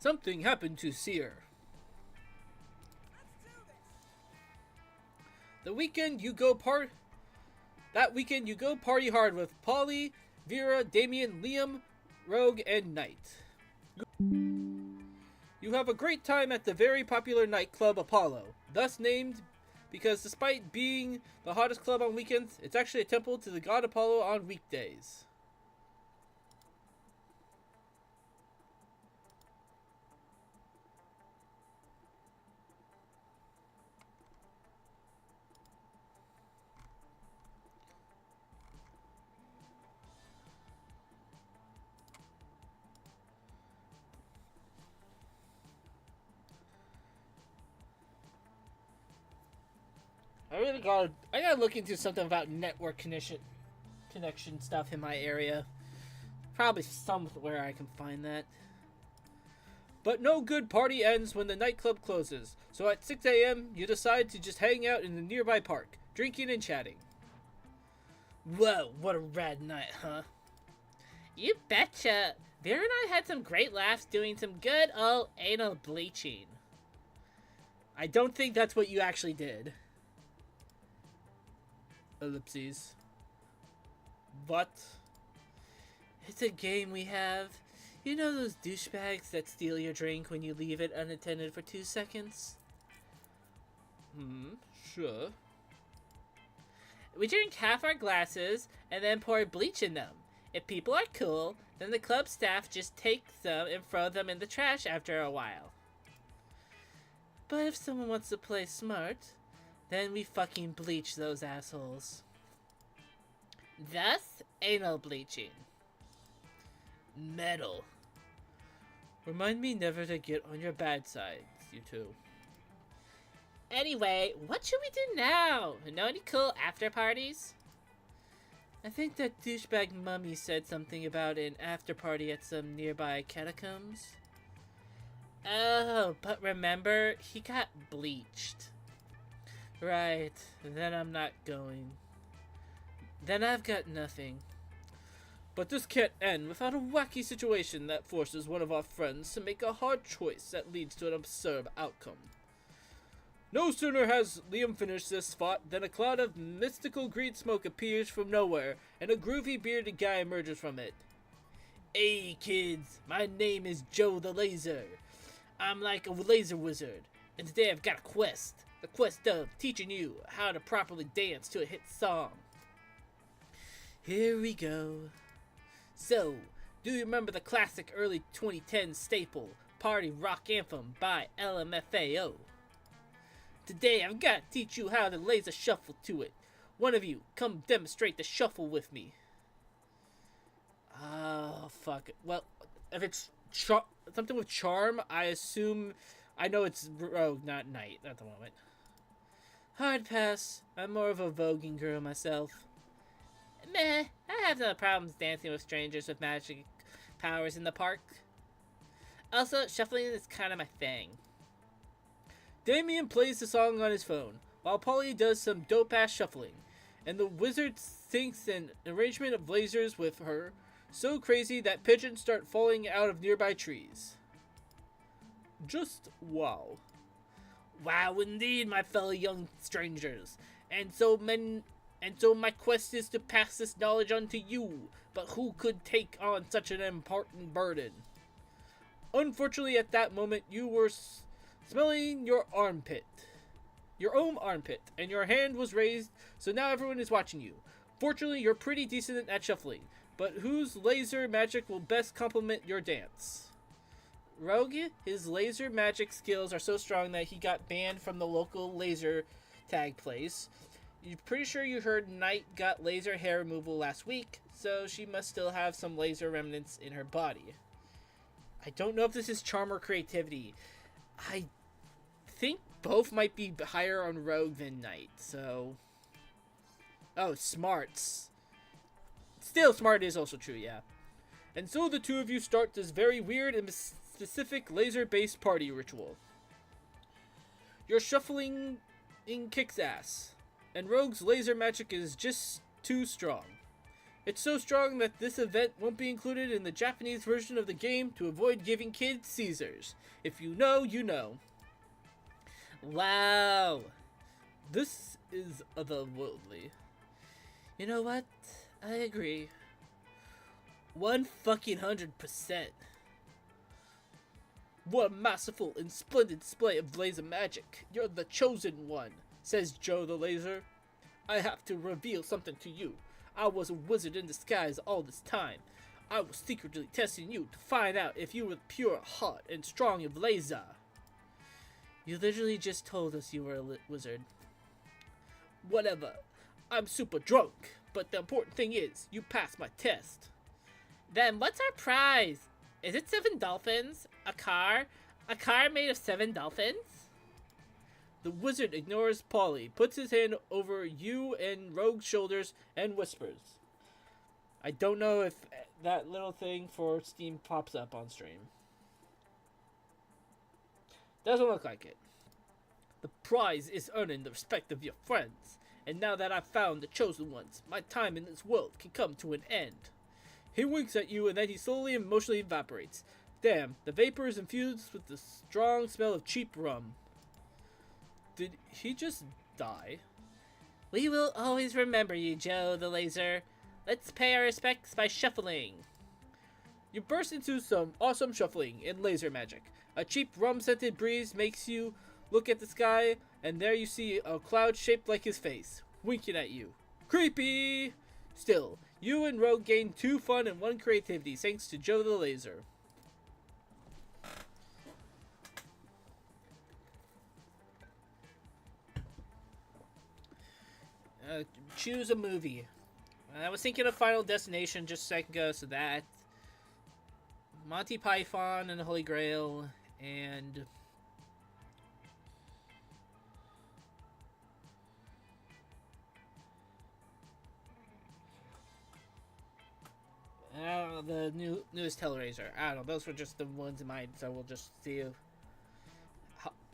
Something happened to Seer. That weekend you go party hard with Polly, Vera, Damien, Liam, Rogue, and Knight. You have a great time at the very popular nightclub Apollo, thus named because despite being the hottest club on weekends, it's actually a temple to the god Apollo on weekdays. I gotta look into something about network connection stuff in my area. Probably somewhere I can find that. But no good party ends when the nightclub closes. So at 6 a.m., you decide to just hang out in the nearby park, drinking and chatting. Whoa, what a rad night, huh? You betcha. Vera and I had some great laughs doing some good old anal bleaching. I don't think that's what you actually did. Ellipses. What? It's a game we have. You know those douchebags that steal your drink when you leave it unattended for 2 seconds? Sure. We drink half our glasses and then pour bleach in them. If people are cool, then the club staff just takes them and throw them in the trash after a while. But if someone wants to play smart, then we fucking bleach those assholes. Thus, anal bleaching. Metal. Remind me never to get on your bad side, you two. Anyway, what should we do now? Know any cool after parties? I think that douchebag mummy said something about an after party at some nearby catacombs. Oh, but remember, he got bleached. Right, then I'm not going. Then I've got nothing. But this can't end without a wacky situation that forces one of our friends to make a hard choice that leads to an absurd outcome. No sooner has Liam finished this spot than a cloud of mystical green smoke appears from nowhere, and a groovy bearded guy emerges from it. Hey kids, my name is Joe the Laser. I'm like a laser wizard, and today I've got a quest. The quest of teaching you how to properly dance to a hit song. Here we go. So, do you remember the classic early 2010s staple, Party Rock Anthem by LMFAO? Today I've got to teach you how to laser shuffle to it. One of you, come demonstrate the shuffle with me. Oh, fuck it. Well, if it's something with charm, I assume... I know it's Rogue, not Knight, at the moment. Hard pass. I'm more of a voguing girl myself. Meh, I have no problems dancing with strangers with magic powers in the park. Also, shuffling is kind of my thing. Damien plays the song on his phone, while Polly does some dope-ass shuffling, and the wizard syncs an arrangement of lasers with her, so crazy that pigeons start falling out of nearby trees. Just wow. Wow indeed, my fellow young strangers. And so my quest is to pass this knowledge on to you, but who could take on such an important burden? Unfortunately, at that moment, you were smelling your own armpit, and your hand was raised, so now everyone is watching you. Fortunately, you're pretty decent at shuffling, but whose laser magic will best complement your dance? Rogue, his laser magic skills are so strong that he got banned from the local laser tag place. You're pretty sure you heard Knight got laser hair removal last week, so she must still have some laser remnants in her body. I don't know if this is charm or creativity. I think both might be higher on Rogue than Knight, so... Oh, smarts. Still, smart is also true, yeah. And so the two of you start this very weird and specific laser-based party ritual. Your shuffling kicks ass, and Rogue's laser magic is just too strong. It's so strong that this event won't be included in the Japanese version of the game to avoid giving kids Caesars. If you know, you know. Wow. This is otherworldly. You know what? I agree. 100%. What a masterful and splendid display of laser magic. You're the chosen one, says Joe the Laser. I have to reveal something to you. I was a wizard in disguise all this time. I was secretly testing you to find out if you were pure heart and strong of laser. You literally just told us you were a wizard. Whatever. I'm super drunk, but the important thing is, you passed my test. Then what's our prize? Is it 7 dolphins? A car? A car made of 7 dolphins? The wizard ignores Polly, puts his hand over you and Rogue's shoulders, and whispers. I don't know if that little thing for Steam pops up on stream. Doesn't look like it. The prize is earning the respect of your friends, and now that I've found the chosen ones, my time in this world can come to an end. He winks at you, and then he slowly and emotionally evaporates. Damn, the vapor is infused with the strong smell of cheap rum. Did he just die? We will always remember you, Joe the Laser. Let's pay our respects by shuffling. You burst into some awesome shuffling in laser magic. A cheap rum-scented breeze makes you look at the sky, and there you see a cloud shaped like his face, winking at you. Creepy! Still, you and Rogue gain 2 fun and 1 creativity thanks to Joe the Laser. Choose a movie. I was thinking of Final Destination just a second ago, so that... Monty Python and the Holy Grail, and... the newest Hellraiser. I don't know, those were just the ones in mind, so we'll just see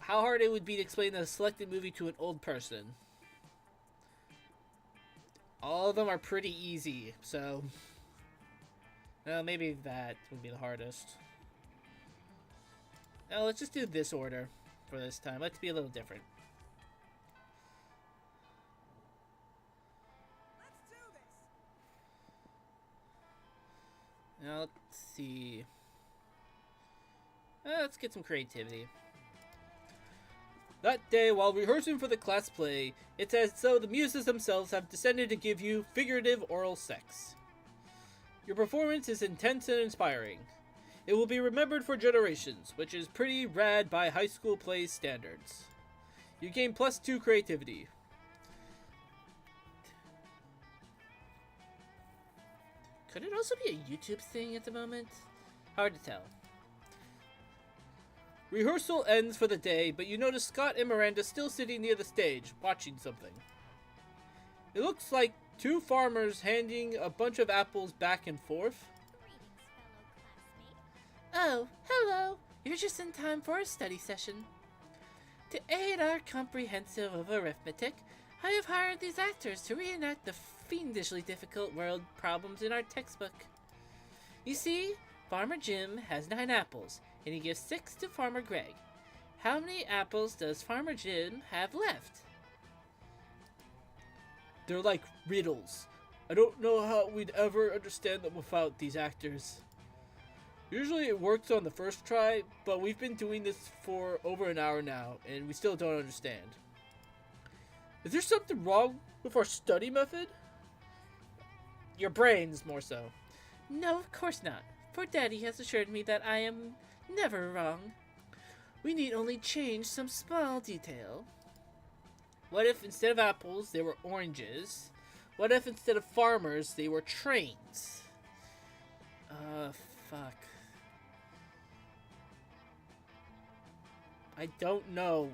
how hard it would be to explain a selected movie to an old person. All of them are pretty easy, so... Well, maybe that would be the hardest. Now, let's just do this order for this time. Let's be a little different. Now, let's see. Let's get some creativity. That day, while rehearsing for the class play, it's as though the muses themselves have descended to give you figurative oral sex. Your performance is intense and inspiring. It will be remembered for generations, which is pretty rad by high school play standards. You gain +2 creativity. Could it also be a YouTube thing at the moment? Hard to tell. Rehearsal ends for the day, but you notice Scott and Miranda still sitting near the stage, watching something. It looks like two farmers handing a bunch of apples back and forth. Oh, hello. You're just in time for a study session. To aid our comprehensive of arithmetic, I have hired these actors to reenact the fiendishly difficult world problems in our textbook. You see, Farmer Jim has 9 apples, and he gives 6 to Farmer Greg. How many apples does Farmer Jim have left? They're like riddles. I don't know how we'd ever understand them without these actors. Usually it works on the first try, but we've been doing this for over an hour now, and we still don't understand. Is there something wrong with our study method? Your brains, more so. No, of course not, for Daddy has assured me that I am never wrong. We need only change some small detail. What if instead of apples, they were oranges? What if instead of farmers, they were trains? Fuck. I don't know.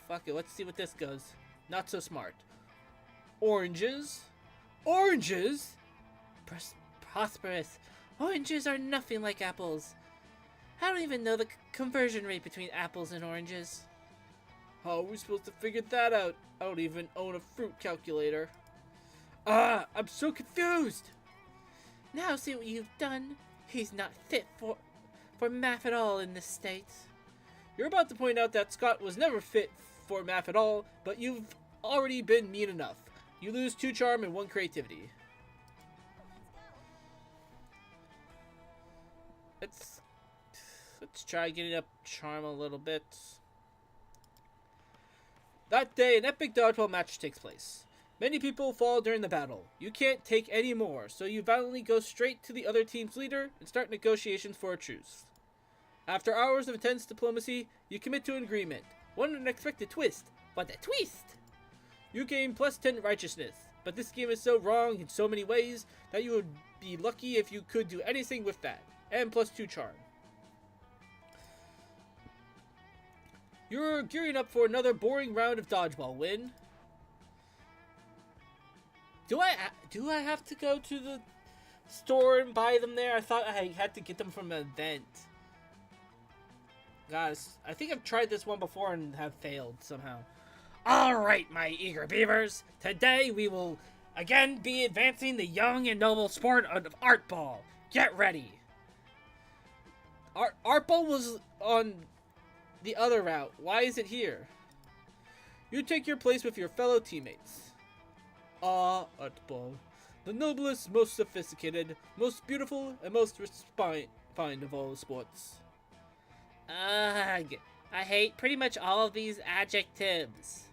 Fuck it, let's see what this goes. Not so smart. Oranges? Oranges? Prosperous. Oranges are nothing like apples. I don't even know the conversion rate between apples and oranges. How are we supposed to figure that out? I don't even own a fruit calculator. Ah, I'm so confused! Now see what you've done. He's not fit for math at all in this state. You're about to point out that Scott was never fit for math at all, but you've already been mean enough. You lose 2 charm and 1 creativity. Let's try getting up charm a little bit. That day, an epic dodgeball match takes place. Many people fall during the battle. You can't take any more, so you valiantly go straight to the other team's leader and start negotiations for a truce. After hours of intense diplomacy, you commit to an agreement. One unexpected twist. But a twist! You gain +10 righteousness, but this game is so wrong in so many ways that you would be lucky if you could do anything with that. And +2 charm. You're gearing up for another boring round of dodgeball win. Do I have to go to the store and buy them there? I thought I had to get them from an event. Guys, I think I've tried this one before and have failed somehow. Alright, my eager beavers. Today we will again be advancing the young and noble sport of art ball. Get ready. Art ball was on the other route. Why is it here? You take your place with your fellow teammates. Art ball. The noblest, most sophisticated, most beautiful, and most refined of all the sports. Ugh, I hate pretty much all of these adjectives.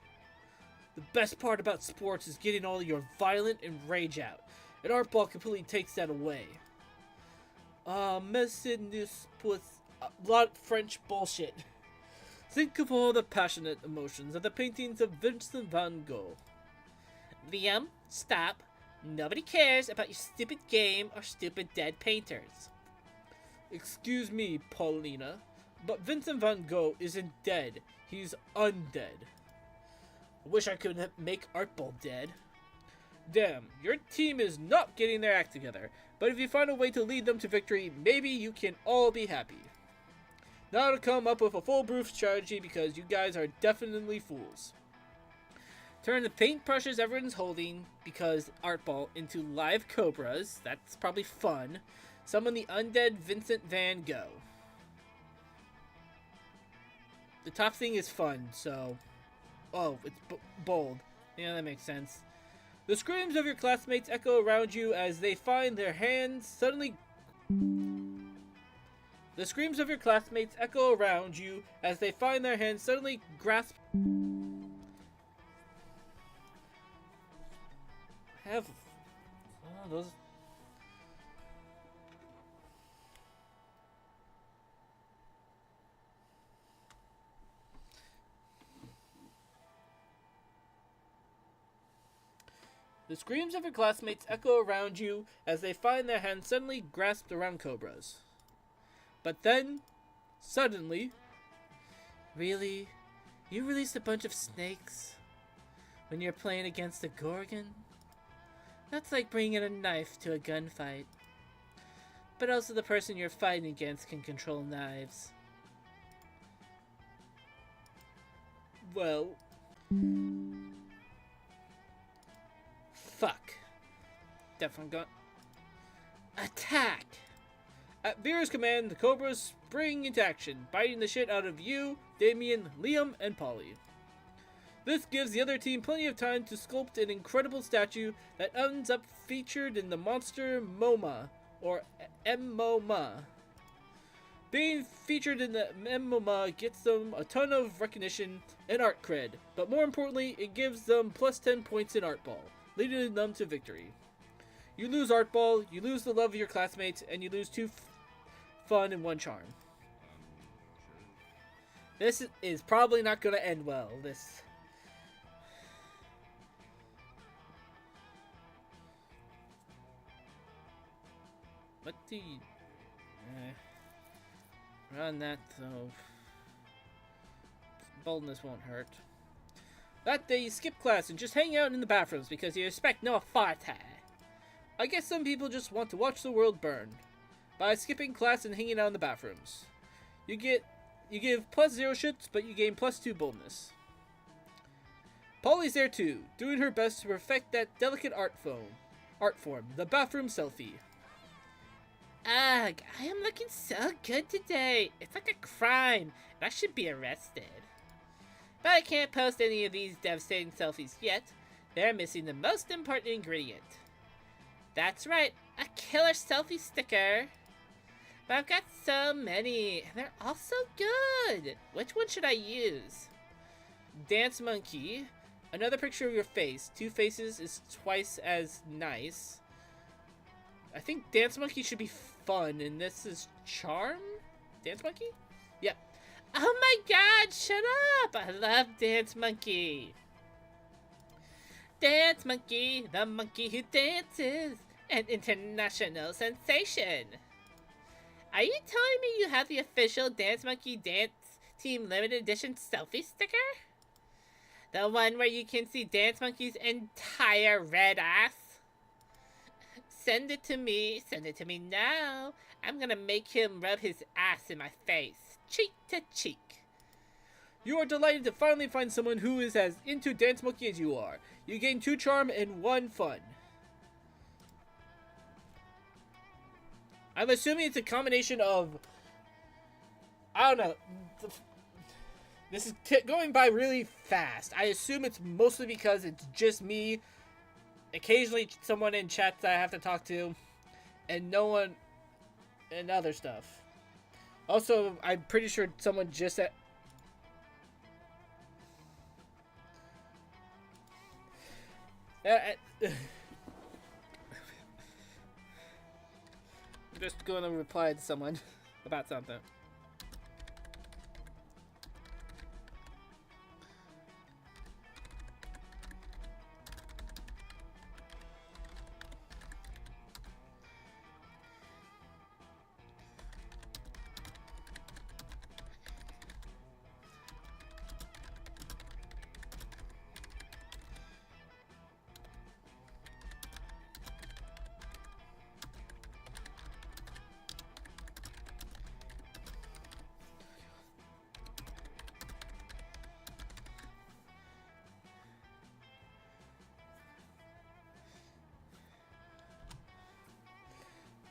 The best part about sports is getting all your violent and rage out, and art ball completely takes that away. Messinus puts a lot of French bullshit. Think of all the passionate emotions of the paintings of Vincent van Gogh. Liam, stop. Nobody cares about your stupid game or stupid dead painters. Excuse me, Paulina, but Vincent van Gogh isn't dead. He's undead. I wish I could make art ball dead. Damn, your team is not getting their act together. But if you find a way to lead them to victory, maybe you can all be happy. Now to come up with a foolproof strategy because you guys are definitely fools. Turn the paintbrushes everyone's holding, because art ball, into live cobras. That's probably fun. Summon the undead Vincent Van Gogh. The top thing is fun, so... Oh, it's bold. Yeah, that makes sense. The screams of your classmates echo around you as they find their hands suddenly... The screams of your classmates echo around you as they find their hands suddenly grasp... Have... Oh, those... The screams of your classmates echo around you as they find their hands suddenly grasped around cobras. But then, suddenly... Really? You released a bunch of snakes? When you're playing against a Gorgon? That's like bringing a knife to a gunfight. But also the person you're fighting against can control knives. Well... Fuck. Definitely got... Attack! At Vera's command, the Cobras spring into action, biting the shit out of you, Damien, Liam, and Polly. This gives the other team plenty of time to sculpt an incredible statue that ends up featured in the Monster MoMA, or MoMA. Being featured in the MoMA gets them a ton of recognition and art cred, but more importantly, it gives them plus 10 points in Art Ball, leading them to victory. You lose Art Ball, you lose the love of your classmates, and you lose 2 fun and 1 charm. This is probably not going to end well. What do you... run that, though. Boldness won't hurt. That day you skip class and just hang out in the bathrooms because you expect no authority. I guess some people just want to watch the world burn. By skipping class and hanging out in the bathrooms. You give plus 0 shits, but you gain plus 2 boldness. Polly's there too, doing her best to perfect that delicate art form, the bathroom selfie. Ugh, I am looking so good today. It's like a crime, and I should be arrested. But I can't post any of these devastating selfies yet. They're missing the most important ingredient. That's right, a killer selfie sticker. But I've got so many, and they're all so good. Which one should I use? Dance monkey. Another picture of your face. 2 faces is twice as nice. I think dance monkey should be fun, and this is charm? Dance monkey? Yep. Oh my god, shut up! I love dance monkey. Dance monkey, the monkey who dances. An international sensation. Are you telling me you have the official Dance Monkey Dance Team Limited Edition selfie sticker? The one where you can see Dance Monkey's entire red ass? Send it to me now. I'm gonna make him rub his ass in my face, cheek to cheek. You are delighted to finally find someone who is as into Dance Monkey as you are. You gain 2 charm and 1 fun. I'm assuming it's a combination of... I don't know. This is going by really fast. I assume it's mostly because it's just me. Occasionally someone in chat that I have to talk to. And no one... And other stuff. Also, I'm pretty sure someone just said... I'm just going to reply to someone about something.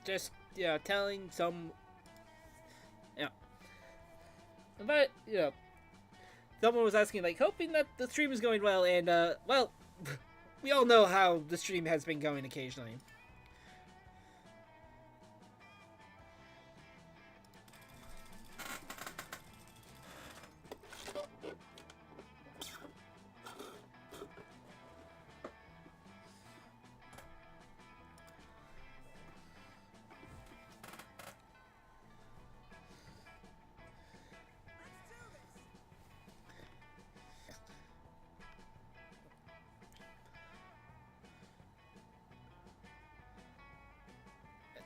just, telling some, but, someone was asking, like, hoping that the stream is going well, and, well, we all know how the stream has been going occasionally.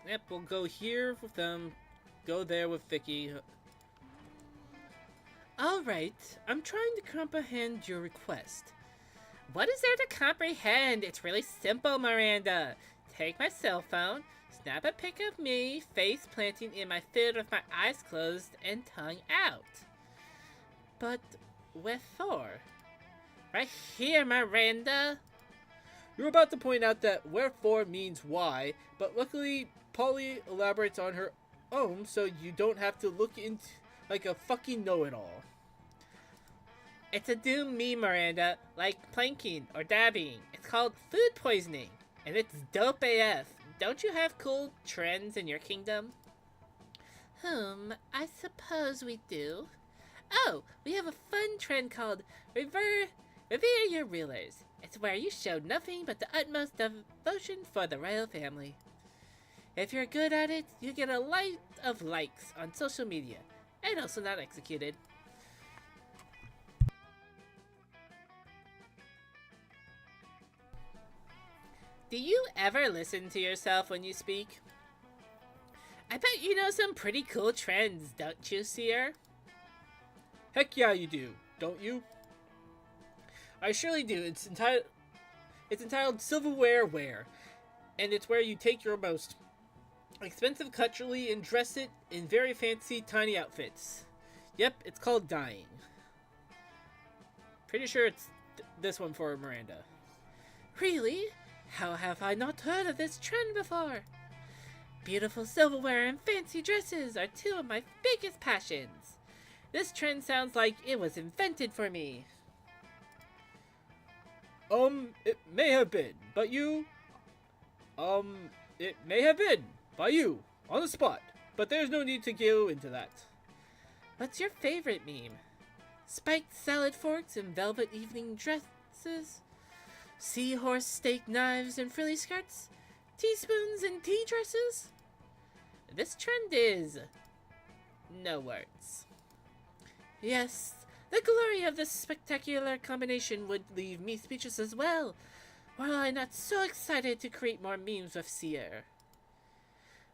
Yep, we'll go here with them, go there with Vicky. Alright, I'm trying to comprehend your request. What is there to comprehend? It's really simple, Miranda. Take my cell phone, snap a pic of me, face planting in my field with my eyes closed and tongue out. But wherefore? Right here, Miranda. You're about to point out that wherefore means why, but luckily Polly elaborates on her own so you don't have to look into like a fucking know-it-all. It's a doom me, Miranda, like planking or dabbing. It's called food poisoning, and it's dope AF. Don't you have cool trends in your kingdom? I suppose we do. Oh, we have a fun trend called Revere Your Rulers. It's where you show nothing but the utmost devotion for the royal family. If you're good at it, you get a lot of likes on social media, and also not executed. Do you ever listen to yourself when you speak? I bet you know some pretty cool trends, don't you, Seer? Heck yeah, you do, don't you? I surely do. It's entitled Silverware Wear, and it's where you take your most expensive cutlery and dress it in very fancy tiny outfits. Yep, it's called dyeing. Pretty sure it's this one for Miranda. Really? How have I not heard of this trend before? Beautiful silverware and fancy dresses are two of my biggest passions. This trend sounds like it was invented for me. It may have been, but it may have been by you, on the spot, but there's no need to go into that. What's your favorite meme? Spiked salad forks and velvet evening dresses? Seahorse steak knives and frilly skirts? Teaspoons and tea dresses? This trend is... no words. Yes, the glory of this spectacular combination would leave me speechless as well, were I not so excited to create more memes with Seer.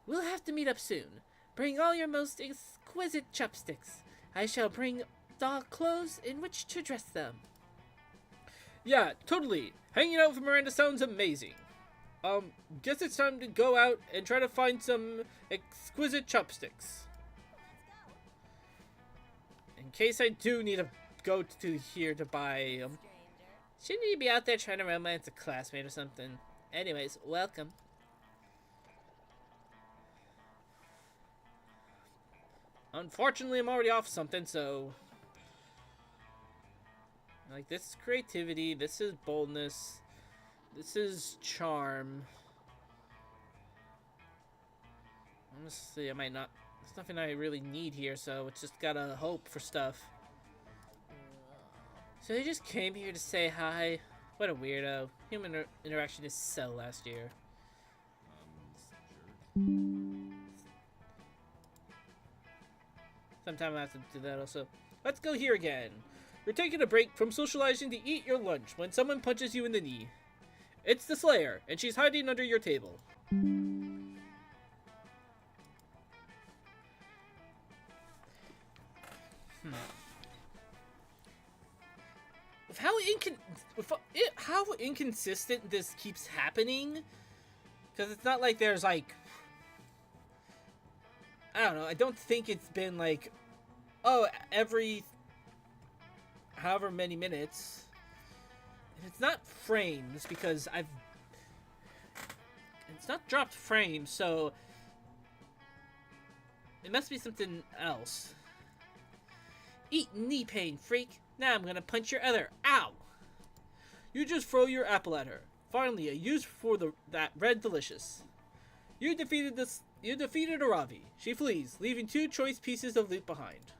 We'll have to meet up soon. Bring all your most exquisite chopsticks. I shall bring doll clothes in which to dress them. Yeah, totally. Hanging out with Miranda sounds amazing. Guess it's time to go out and try to find some exquisite chopsticks. In case I do need to go to here to buy them. Shouldn't you be out there trying to romance a classmate or something? Anyways, welcome. Unfortunately, I'm already off something, so... like, this is creativity, this is boldness, this is charm. Honestly, I might not... there's nothing I really need here, so it's just gotta hope for stuff. So they just came here to say hi. What a weirdo. Human interaction is so last year. Sometime I have to do that also. Let's go here again. You're taking a break from socializing to eat your lunch when someone punches you in the knee. It's the Slayer, and she's hiding under your table. How inconsistent this keeps happening, because it's not like there's like, I don't know, I don't think it's been like, oh, every however many minutes. It's not frames, because it's not dropped frames, so It must be something else. Eat knee pain, freak. Now I'm gonna punch your other. Ow! You just throw your apple at her. Finally, a use for that red delicious. You defeated Aravi. She flees, leaving 2 choice pieces of loot behind.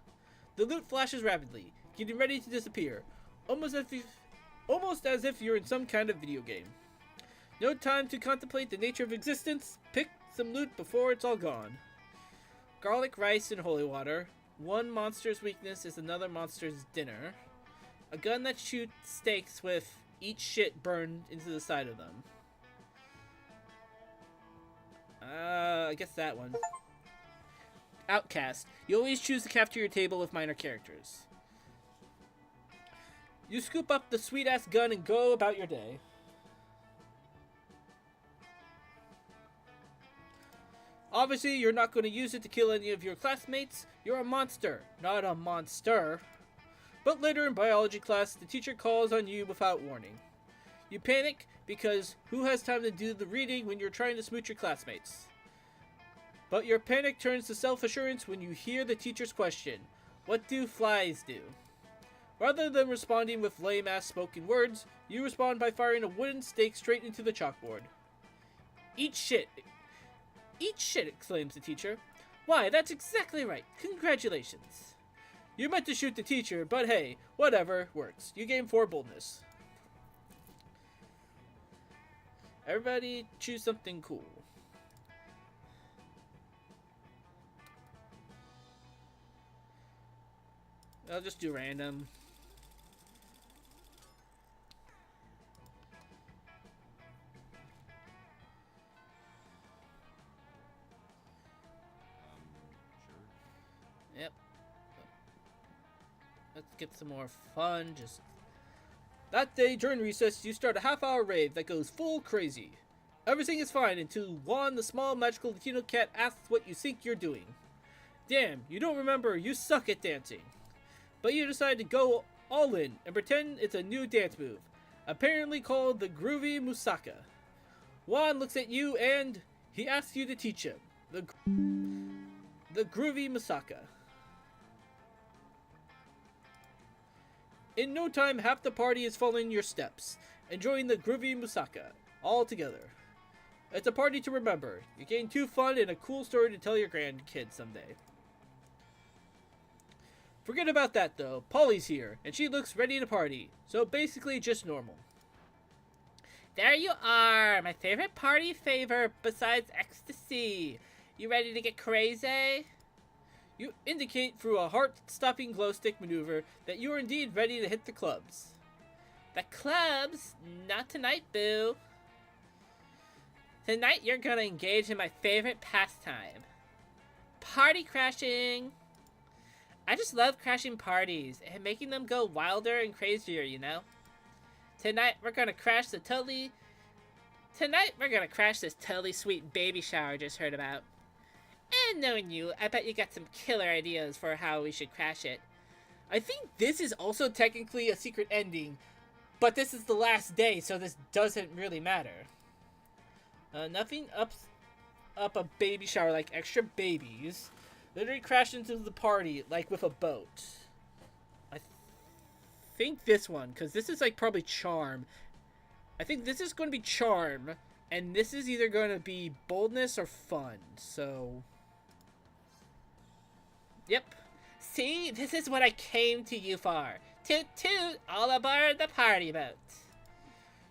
The loot flashes rapidly, getting ready to disappear, almost as if you're in some kind of video game. No time to contemplate the nature of existence. Pick some loot before it's all gone. Garlic rice and holy water. One monster's weakness is another monster's dinner. A gun that shoots steaks with eat shit burned into the side of them. I guess that one. Outcast. You always choose the cafeteria table with minor characters. You scoop up the sweet-ass gun and go about your day. Obviously, you're not going to use it to kill any of your classmates. You're a monster, not a monster. But later in biology class, the teacher calls on you without warning. You panic because who has time to do the reading when you're trying to smooch your classmates? But your panic turns to self-assurance when you hear the teacher's question, what do flies do? Rather than responding with lame-ass spoken words, you respond by firing a wooden stake straight into the chalkboard. Eat shit! Eat shit, exclaims the teacher. Why, that's exactly right. Congratulations. You meant to shoot the teacher, but hey, whatever, works. You gain 4 boldness. Everybody choose something cool. I'll just do random. Yep. Let's get some more fun. Just that day during recess, you start a half-hour rave that goes full crazy. Everything is fine until Juan, the small magical Latino cat, asks what you think you're doing. Damn, you don't remember. You suck at dancing. But you decide to go all in and pretend it's a new dance move, apparently called the Groovy Musaka. Juan looks at you and he asks you to teach him the Groovy Musaka. In no time, half the party is following your steps, enjoying the Groovy Musaka all together. It's a party to remember. You gain 2 fun and a cool story to tell your grandkids someday. Forget about that though. Polly's here, and she looks ready to party. So basically just normal. There you are, my favorite party favor besides ecstasy. You ready to get crazy? You indicate through a heart-stopping glow stick maneuver that you are indeed ready to hit the clubs. The clubs? Not tonight, boo. Tonight you're gonna engage in my favorite pastime. Party crashing. I just love crashing parties and making them go wilder and crazier, you know? Tonight we're gonna crash this totally sweet baby shower I just heard about. And knowing you, I bet you got some killer ideas for how we should crash it. I think this is also technically a secret ending, but this is the last day, so this doesn't really matter. Nothing ups up a baby shower like extra babies. Literally crashed into the party like with a boat. I think this one, because this is like probably charm. I think this is going to be charm, and this is either going to be boldness or fun. So, yep. See, this is what I came to you for. Toot toot, all aboard the party boat.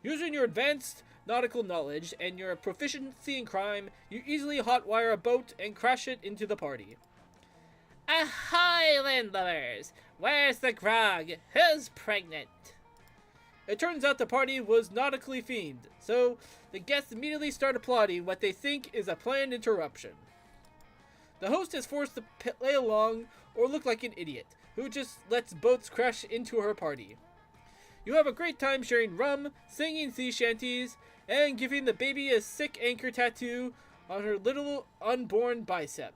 Using your advanced nautical knowledge and your proficiency in crime, you easily hotwire a boat and crash it into the party. Ahoy, landlubbers! Where's the grog? Who's pregnant? It turns out the party was nautically themed, so the guests immediately start applauding what they think is a planned interruption. The host is forced to play along or look like an idiot, who just lets boats crash into her party. You have a great time sharing rum, singing sea shanties, and giving the baby a sick anchor tattoo on her little unborn bicep.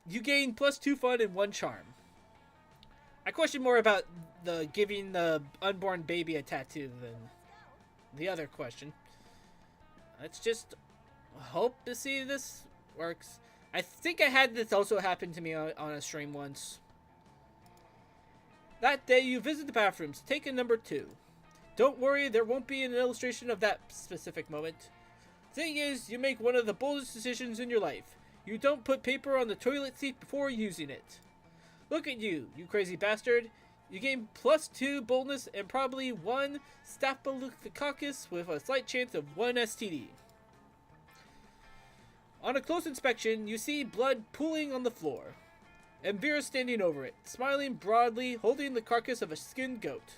You gain +2 fun and 1 charm. I question more about the giving the unborn baby a tattoo than the other question. Let's just hope to see this works. I think I had this also happen to me on a stream once. That day you visit the bathrooms. Take a number 2. Don't worry, there won't be an illustration of that specific moment. Thing is, you make one of the boldest decisions in your life. You don't put paper on the toilet seat before using it. Look at you, you crazy bastard. You gain +2 boldness and probably 1 staphylococcus with a slight chance of 1 STD. On a close inspection, you see blood pooling on the floor, and Vera standing over it, smiling broadly, holding the carcass of a skinned goat.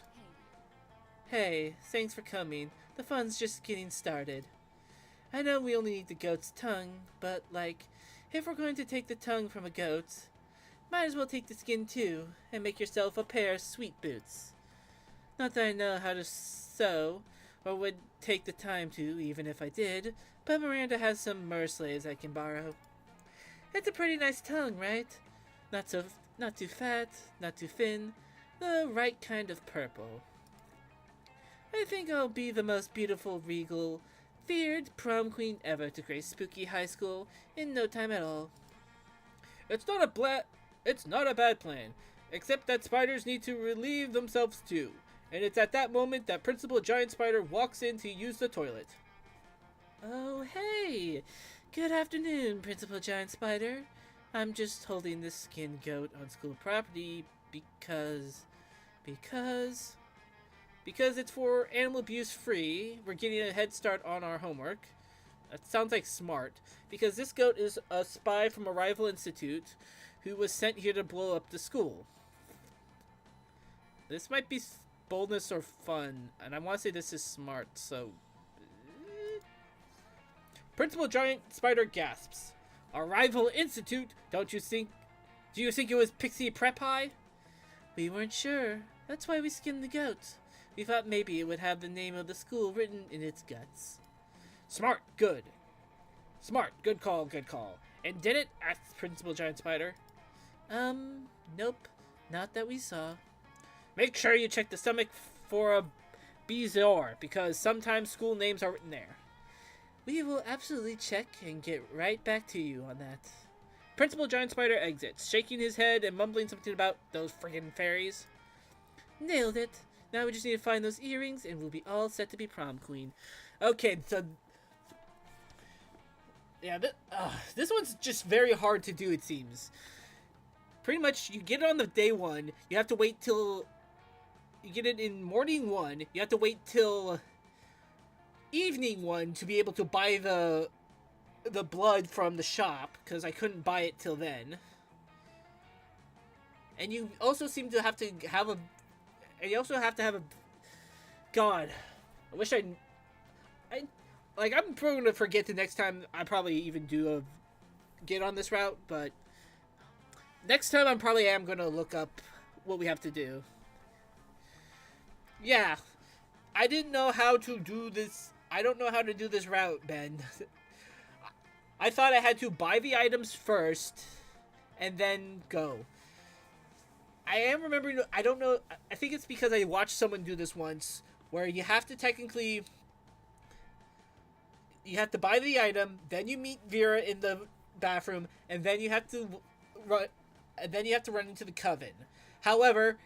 Hey, thanks for coming. The fun's just getting started. I know we only need the goat's tongue, but, like, if we're going to take the tongue from a goat, might as well take the skin too, and make yourself a pair of sweet boots. Not that I know how to sew, or would take the time to, even if I did, but Miranda has some merslays I can borrow. It's a pretty nice tongue, right? Not too fat, not too thin, the right kind of purple. I think I'll be the most beautiful, regal, feared prom queen ever to grace spooky high school in no time at all. It's not a bad plan, except that spiders need to relieve themselves too, and it's at that moment that Principal Giant Spider walks in to use the toilet. Oh, hey! Good afternoon, Principal Giant Spider. I'm just holding this skinned goat on school property because it's for animal abuse free. We're getting a head start on our homework. That sounds like smart, because this goat is a spy from a rival institute who was sent here to blow up the school. This might be boldness or fun, and I want to say this is smart, so... Principal Giant Spider gasps. A rival institute? Do you think it was Pixie Prep High? we weren't sure. That's why we skinned the goat. We thought maybe it would have the name of the school written in its guts. Smart, good. Smart, good call, good call. And did it? Asked Principal Giant Spider. Nope. Not that we saw. Make sure you check the stomach for a Bezoar, because sometimes school names are written there. We will absolutely check and get right back to you on that. Principal Giant Spider exits, shaking his head and mumbling something about those friggin' fairies. Nailed it. Now we just need to find those earrings and we'll be all set to be prom queen. Okay, so... yeah, this one's just very hard to do, it seems. Pretty much, you get it on the day 1, you have to wait till... you get it in morning 1, you have to wait till evening 1 to be able to buy the blood from the shop, because I couldn't buy it till then. And you also seem to have to have a... and you also have to have a... God, I wish I'm probably going to forget the next time I probably even get on this route, but next time I probably am going to look up what we have to do. Yeah, I didn't know how to do this. I don't know how to do this route, Ben. I thought I had to buy the items first and then go. I am remembering, I don't know, I think it's because I watched someone do this once, where you have to technically, you have to buy the item, then you meet Vera in the bathroom, and then you have to run into the coven. However,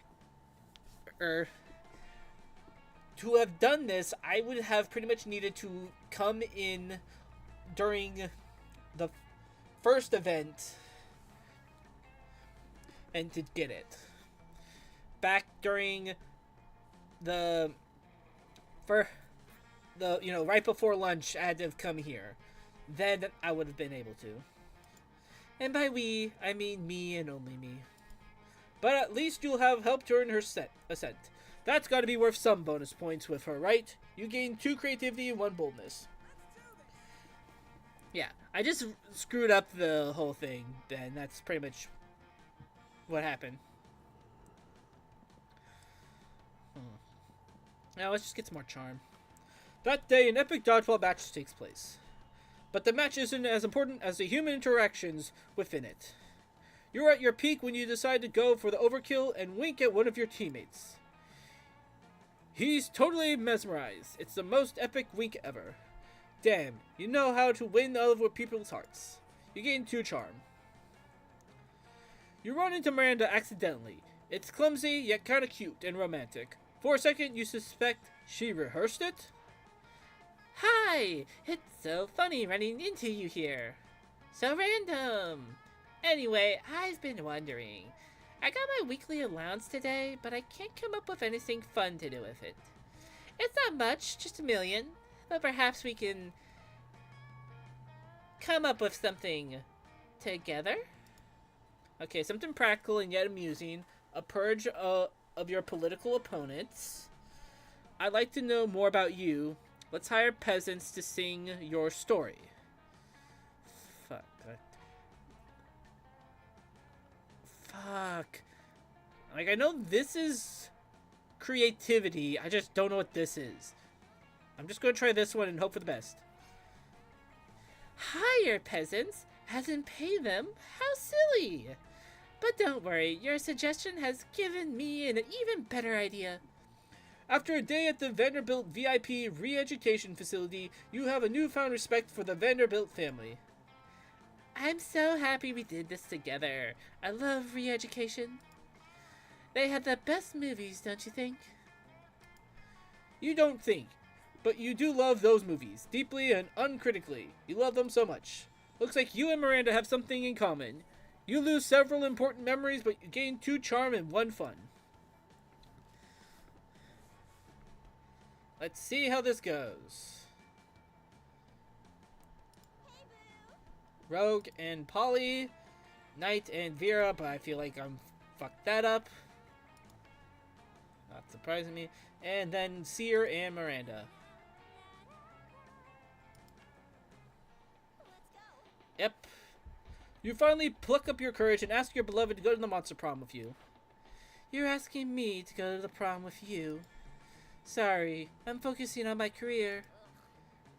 to have done this, I would have pretty much needed to come in during the first event and to get it. Back during right before lunch, I had to have come here. Then I would have been able to. And by we, I mean me and only me. But at least you'll have helped earn her ascent. That's gotta be worth some bonus points with her, right? You gain 2 creativity and 1 boldness. Yeah, I just screwed up the whole thing, then. That's pretty much what happened. Now let's just get some more charm. That day, an epic dodgeball match takes place. But the match isn't as important as the human interactions within it. You're at your peak when you decide to go for the overkill and wink at one of your teammates. He's totally mesmerized. It's the most epic wink ever. Damn, you know how to win over people's hearts. You gain 2 charm. You run into Miranda accidentally. It's clumsy, yet kinda cute and romantic. For a second, you suspect she rehearsed it? Hi! It's so funny running into you here. So random! Anyway, I've been wondering. I got my weekly allowance today, but I can't come up with anything fun to do with it. It's not much, just $1 million, but perhaps we can come up with something together? Okay, something practical and yet amusing. A purge of your political opponents. I'd like to know more about you. Let's hire peasants to sing your story. Fuck. Fuck. Like, I know this is creativity. I just don't know what this is. I'm just gonna try this one and hope for the best. Hire peasants, as in pay them? How silly! But don't worry, your suggestion has given me an even better idea. After a day at the Vanderbilt VIP re-education facility, you have a newfound respect for the Vanderbilt family. I'm so happy we did this together. I love re-education. They had the best movies, don't you think? You don't think, but you do love those movies, deeply and uncritically. You love them so much. Looks like you and Miranda have something in common. You lose several important memories, but you gain 2 charm and 1 fun. Let's see how this goes. Rogue and Polly, Knight and Vera, but I feel like I'm fucked that up. Not surprising me. And then Seer and Miranda. Yep. You finally pluck up your courage and ask your beloved to go to the Monster Prom with you. You're asking me to go to the prom with you. Sorry, I'm focusing on my career.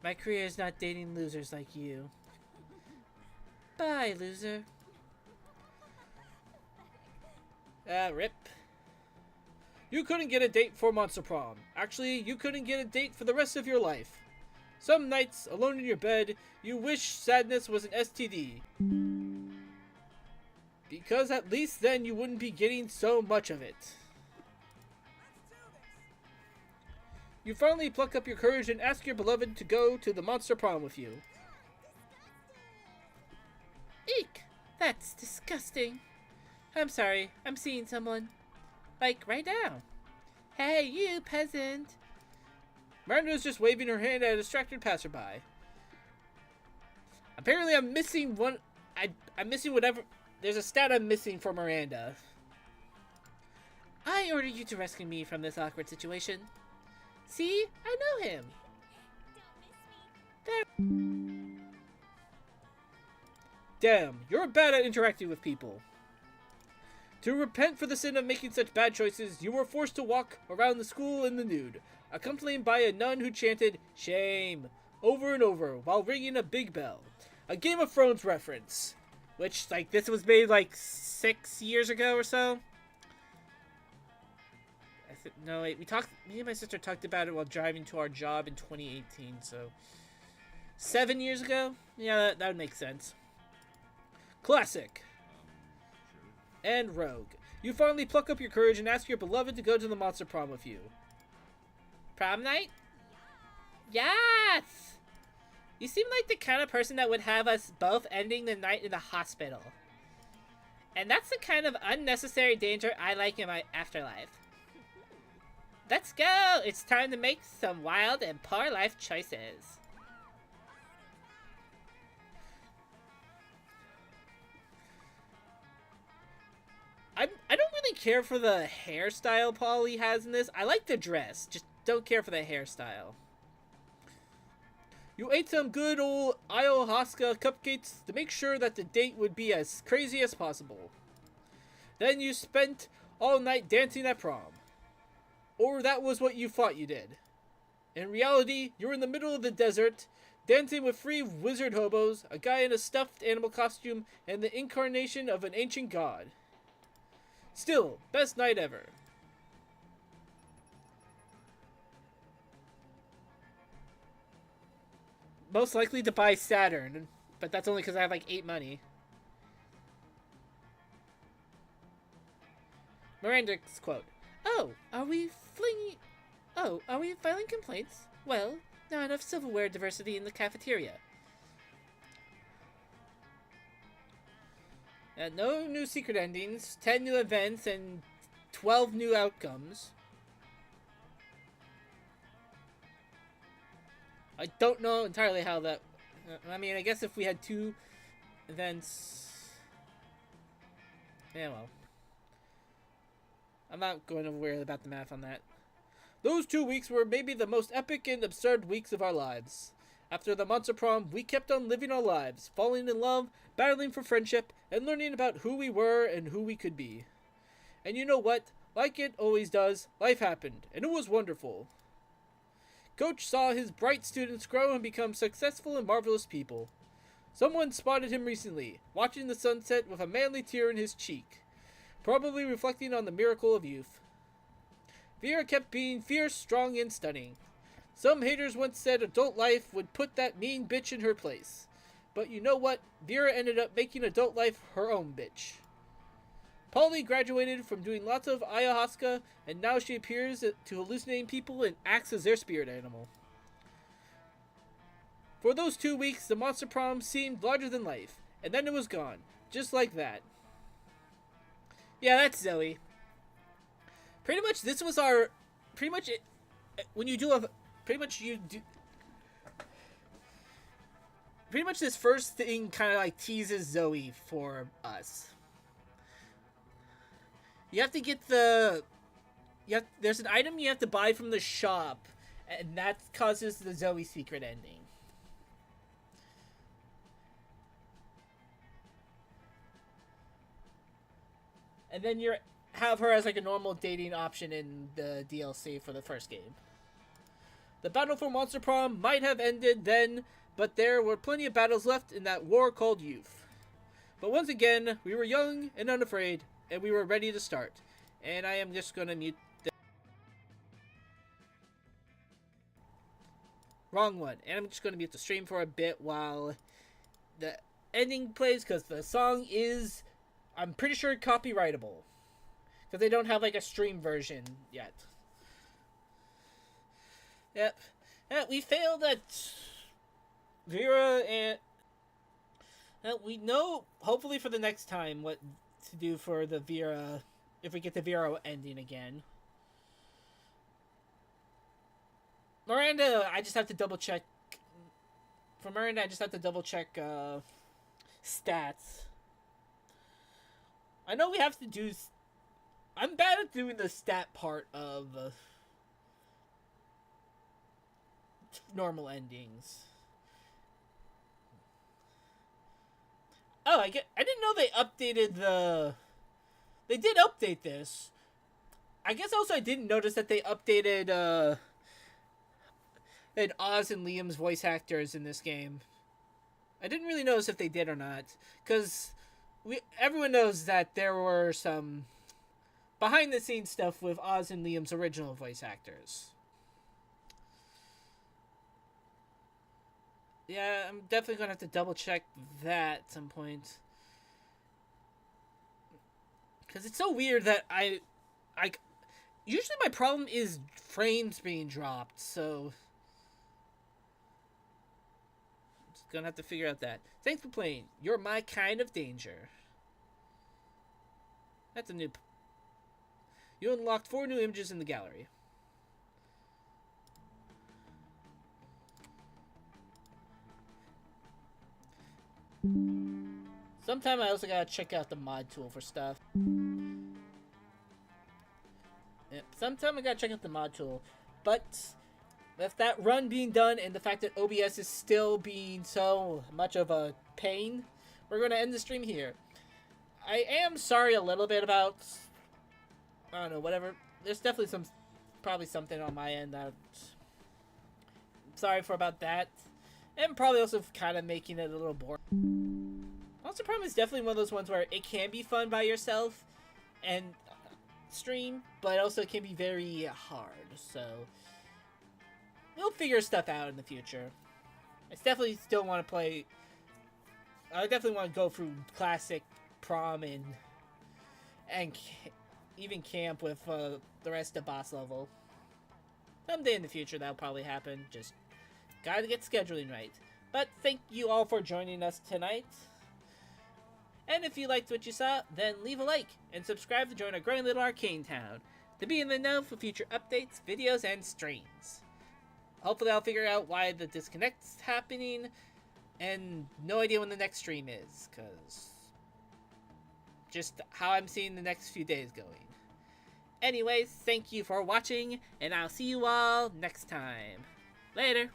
My career is not dating losers like you. Bye, loser. Rip. You couldn't get a date for Monster Prom. Actually, you couldn't get a date for the rest of your life. Some nights, alone in your bed, you wish sadness was an STD. Because at least then you wouldn't be getting so much of it. You finally pluck up your courage and ask your beloved to go to the Monster Prom with you. Eek! That's disgusting. I'm sorry, I'm seeing someone. Like, right now. Hey, you peasant! Miranda's just waving her hand at a distracted passerby. Apparently I'm missing one... I'm missing whatever... There's a stat I'm missing for Miranda. I order you to rescue me from this awkward situation. See? I know him. There. Damn, you're bad at interacting with people. To repent for the sin of making such bad choices, you were forced to walk around the school in the nude, accompanied by a nun who chanted, "Shame," over and over, while ringing a big bell. A Game of Thrones reference. Which, like, this was made, like, 6 years ago or so. No, wait, me and my sister talked about it while driving to our job in 2018, so... 7 years ago? Yeah, that would make sense. Classic. And Rogue. You finally pluck up your courage and ask your beloved to go to the Monster Prom with you. Prom night? Yes! You seem like the kind of person that would have us both ending the night in the hospital. And that's the kind of unnecessary danger I like in my afterlife. Let's go! It's time to make some wild and poor life choices. I don't really care for the hairstyle Polly has in this. I like the dress, just don't care for the hairstyle. You ate some good old ayahuasca cupcakes to make sure that the date would be as crazy as possible. Then you spent all night dancing at prom. Or that was what you thought you did. In reality, you're in the middle of the desert, dancing with 3 wizard hobos, a guy in a stuffed animal costume, and the incarnation of an ancient god. Still, best night ever. Most likely to buy Saturn. But that's only because I have like 8 money. Miranda's quote. Oh, are we filing complaints? Well, not enough silverware diversity in the cafeteria. No new secret endings, 10 new events, and 12 new outcomes. I don't know entirely how that... I mean, I guess if we had 2 events... Yeah, well. I'm not going to worry about the math on that. Those 2 weeks were maybe the most epic and absurd weeks of our lives. After the Monster Prom, we kept on living our lives, falling in love, battling for friendship, and learning about who we were and who we could be. And you know what? Like it always does, life happened, and it was wonderful. Coach saw his bright students grow and become successful and marvelous people. Someone spotted him recently, watching the sunset with a manly tear in his cheek, probably reflecting on the miracle of youth. Vera kept being fierce, strong, and stunning. Some haters once said adult life would put that mean bitch in her place. But you know what? Vera ended up making adult life her own bitch. Polly graduated from doing lots of ayahuasca, and now she appears to hallucinating people and acts as their spirit animal. For those 2 weeks, the Monster Prom seemed larger than life, and then it was gone, just like that. Yeah, that's Zoe. Pretty much this was our... Pretty much it, when you do a... Pretty much you do... Pretty much this first thing kind of like teases Zoe for us. You have to get the... there's an item you have to buy from the shop, and that causes the Zoe secret ending. And then you have her as like a normal dating option in the DLC for the first game. The battle for Monster Prom might have ended then, but there were plenty of battles left in that war called youth. But once again, we were young and unafraid, and we were ready to start. And I am just gonna mute the... Wrong one. And I'm just gonna mute the stream for a bit while the ending plays, because the song is... I'm pretty sure copyrightable. Because they don't have like a stream version yet. Yep. Yeah, we failed at Vera, and we know, hopefully for the next time, what to do for the Vera, if we get the Vera ending again. Miranda, I just have to double check. For Miranda, I just have to double check stats. I know we have to do... I'm bad at doing the stat part of normal endings. Oh, I didn't know they updated the... They did update this. I guess also I didn't notice that they updated and Oz and Liam's voice actors in this game. I didn't really notice if they did or not, because everyone knows that there were some behind the scenes stuff with Oz and Liam's original voice actors. Yeah, I'm definitely gonna have to double check that at some point. Because it's so weird that I usually my problem is frames being dropped, so I'm just gonna have to figure out that. Thanks for playing. You're my kind of danger. That's a new... You unlocked 4 new images in the gallery. Sometime I also gotta check out the mod tool for stuff. Yep, sometime I gotta check out the mod tool. But with that run being done and the fact that OBS is still being so much of a pain, we're gonna end the stream here. I am sorry a little bit about... I don't know, whatever. There's definitely probably something on my end that I'm sorry for about that. And probably also kind of making it a little boring. Monster Prom is definitely one of those ones where it can be fun by yourself and stream, but also it can be very hard, so we'll figure stuff out in the future. I definitely still want to play I definitely want to go through classic prom and even camp with the rest of boss level. Someday in the future that'll probably happen. Just gotta get scheduling right. But thank you all for joining us tonight. And if you liked what you saw, then leave a like and subscribe to join our growing little Arcane town to be in the know for future updates, videos, and streams. Hopefully I'll figure out why the disconnect's happening, and no idea when the next stream is, because just how I'm seeing the next few days going. Anyways, thank you for watching, and I'll see you all next time. Later!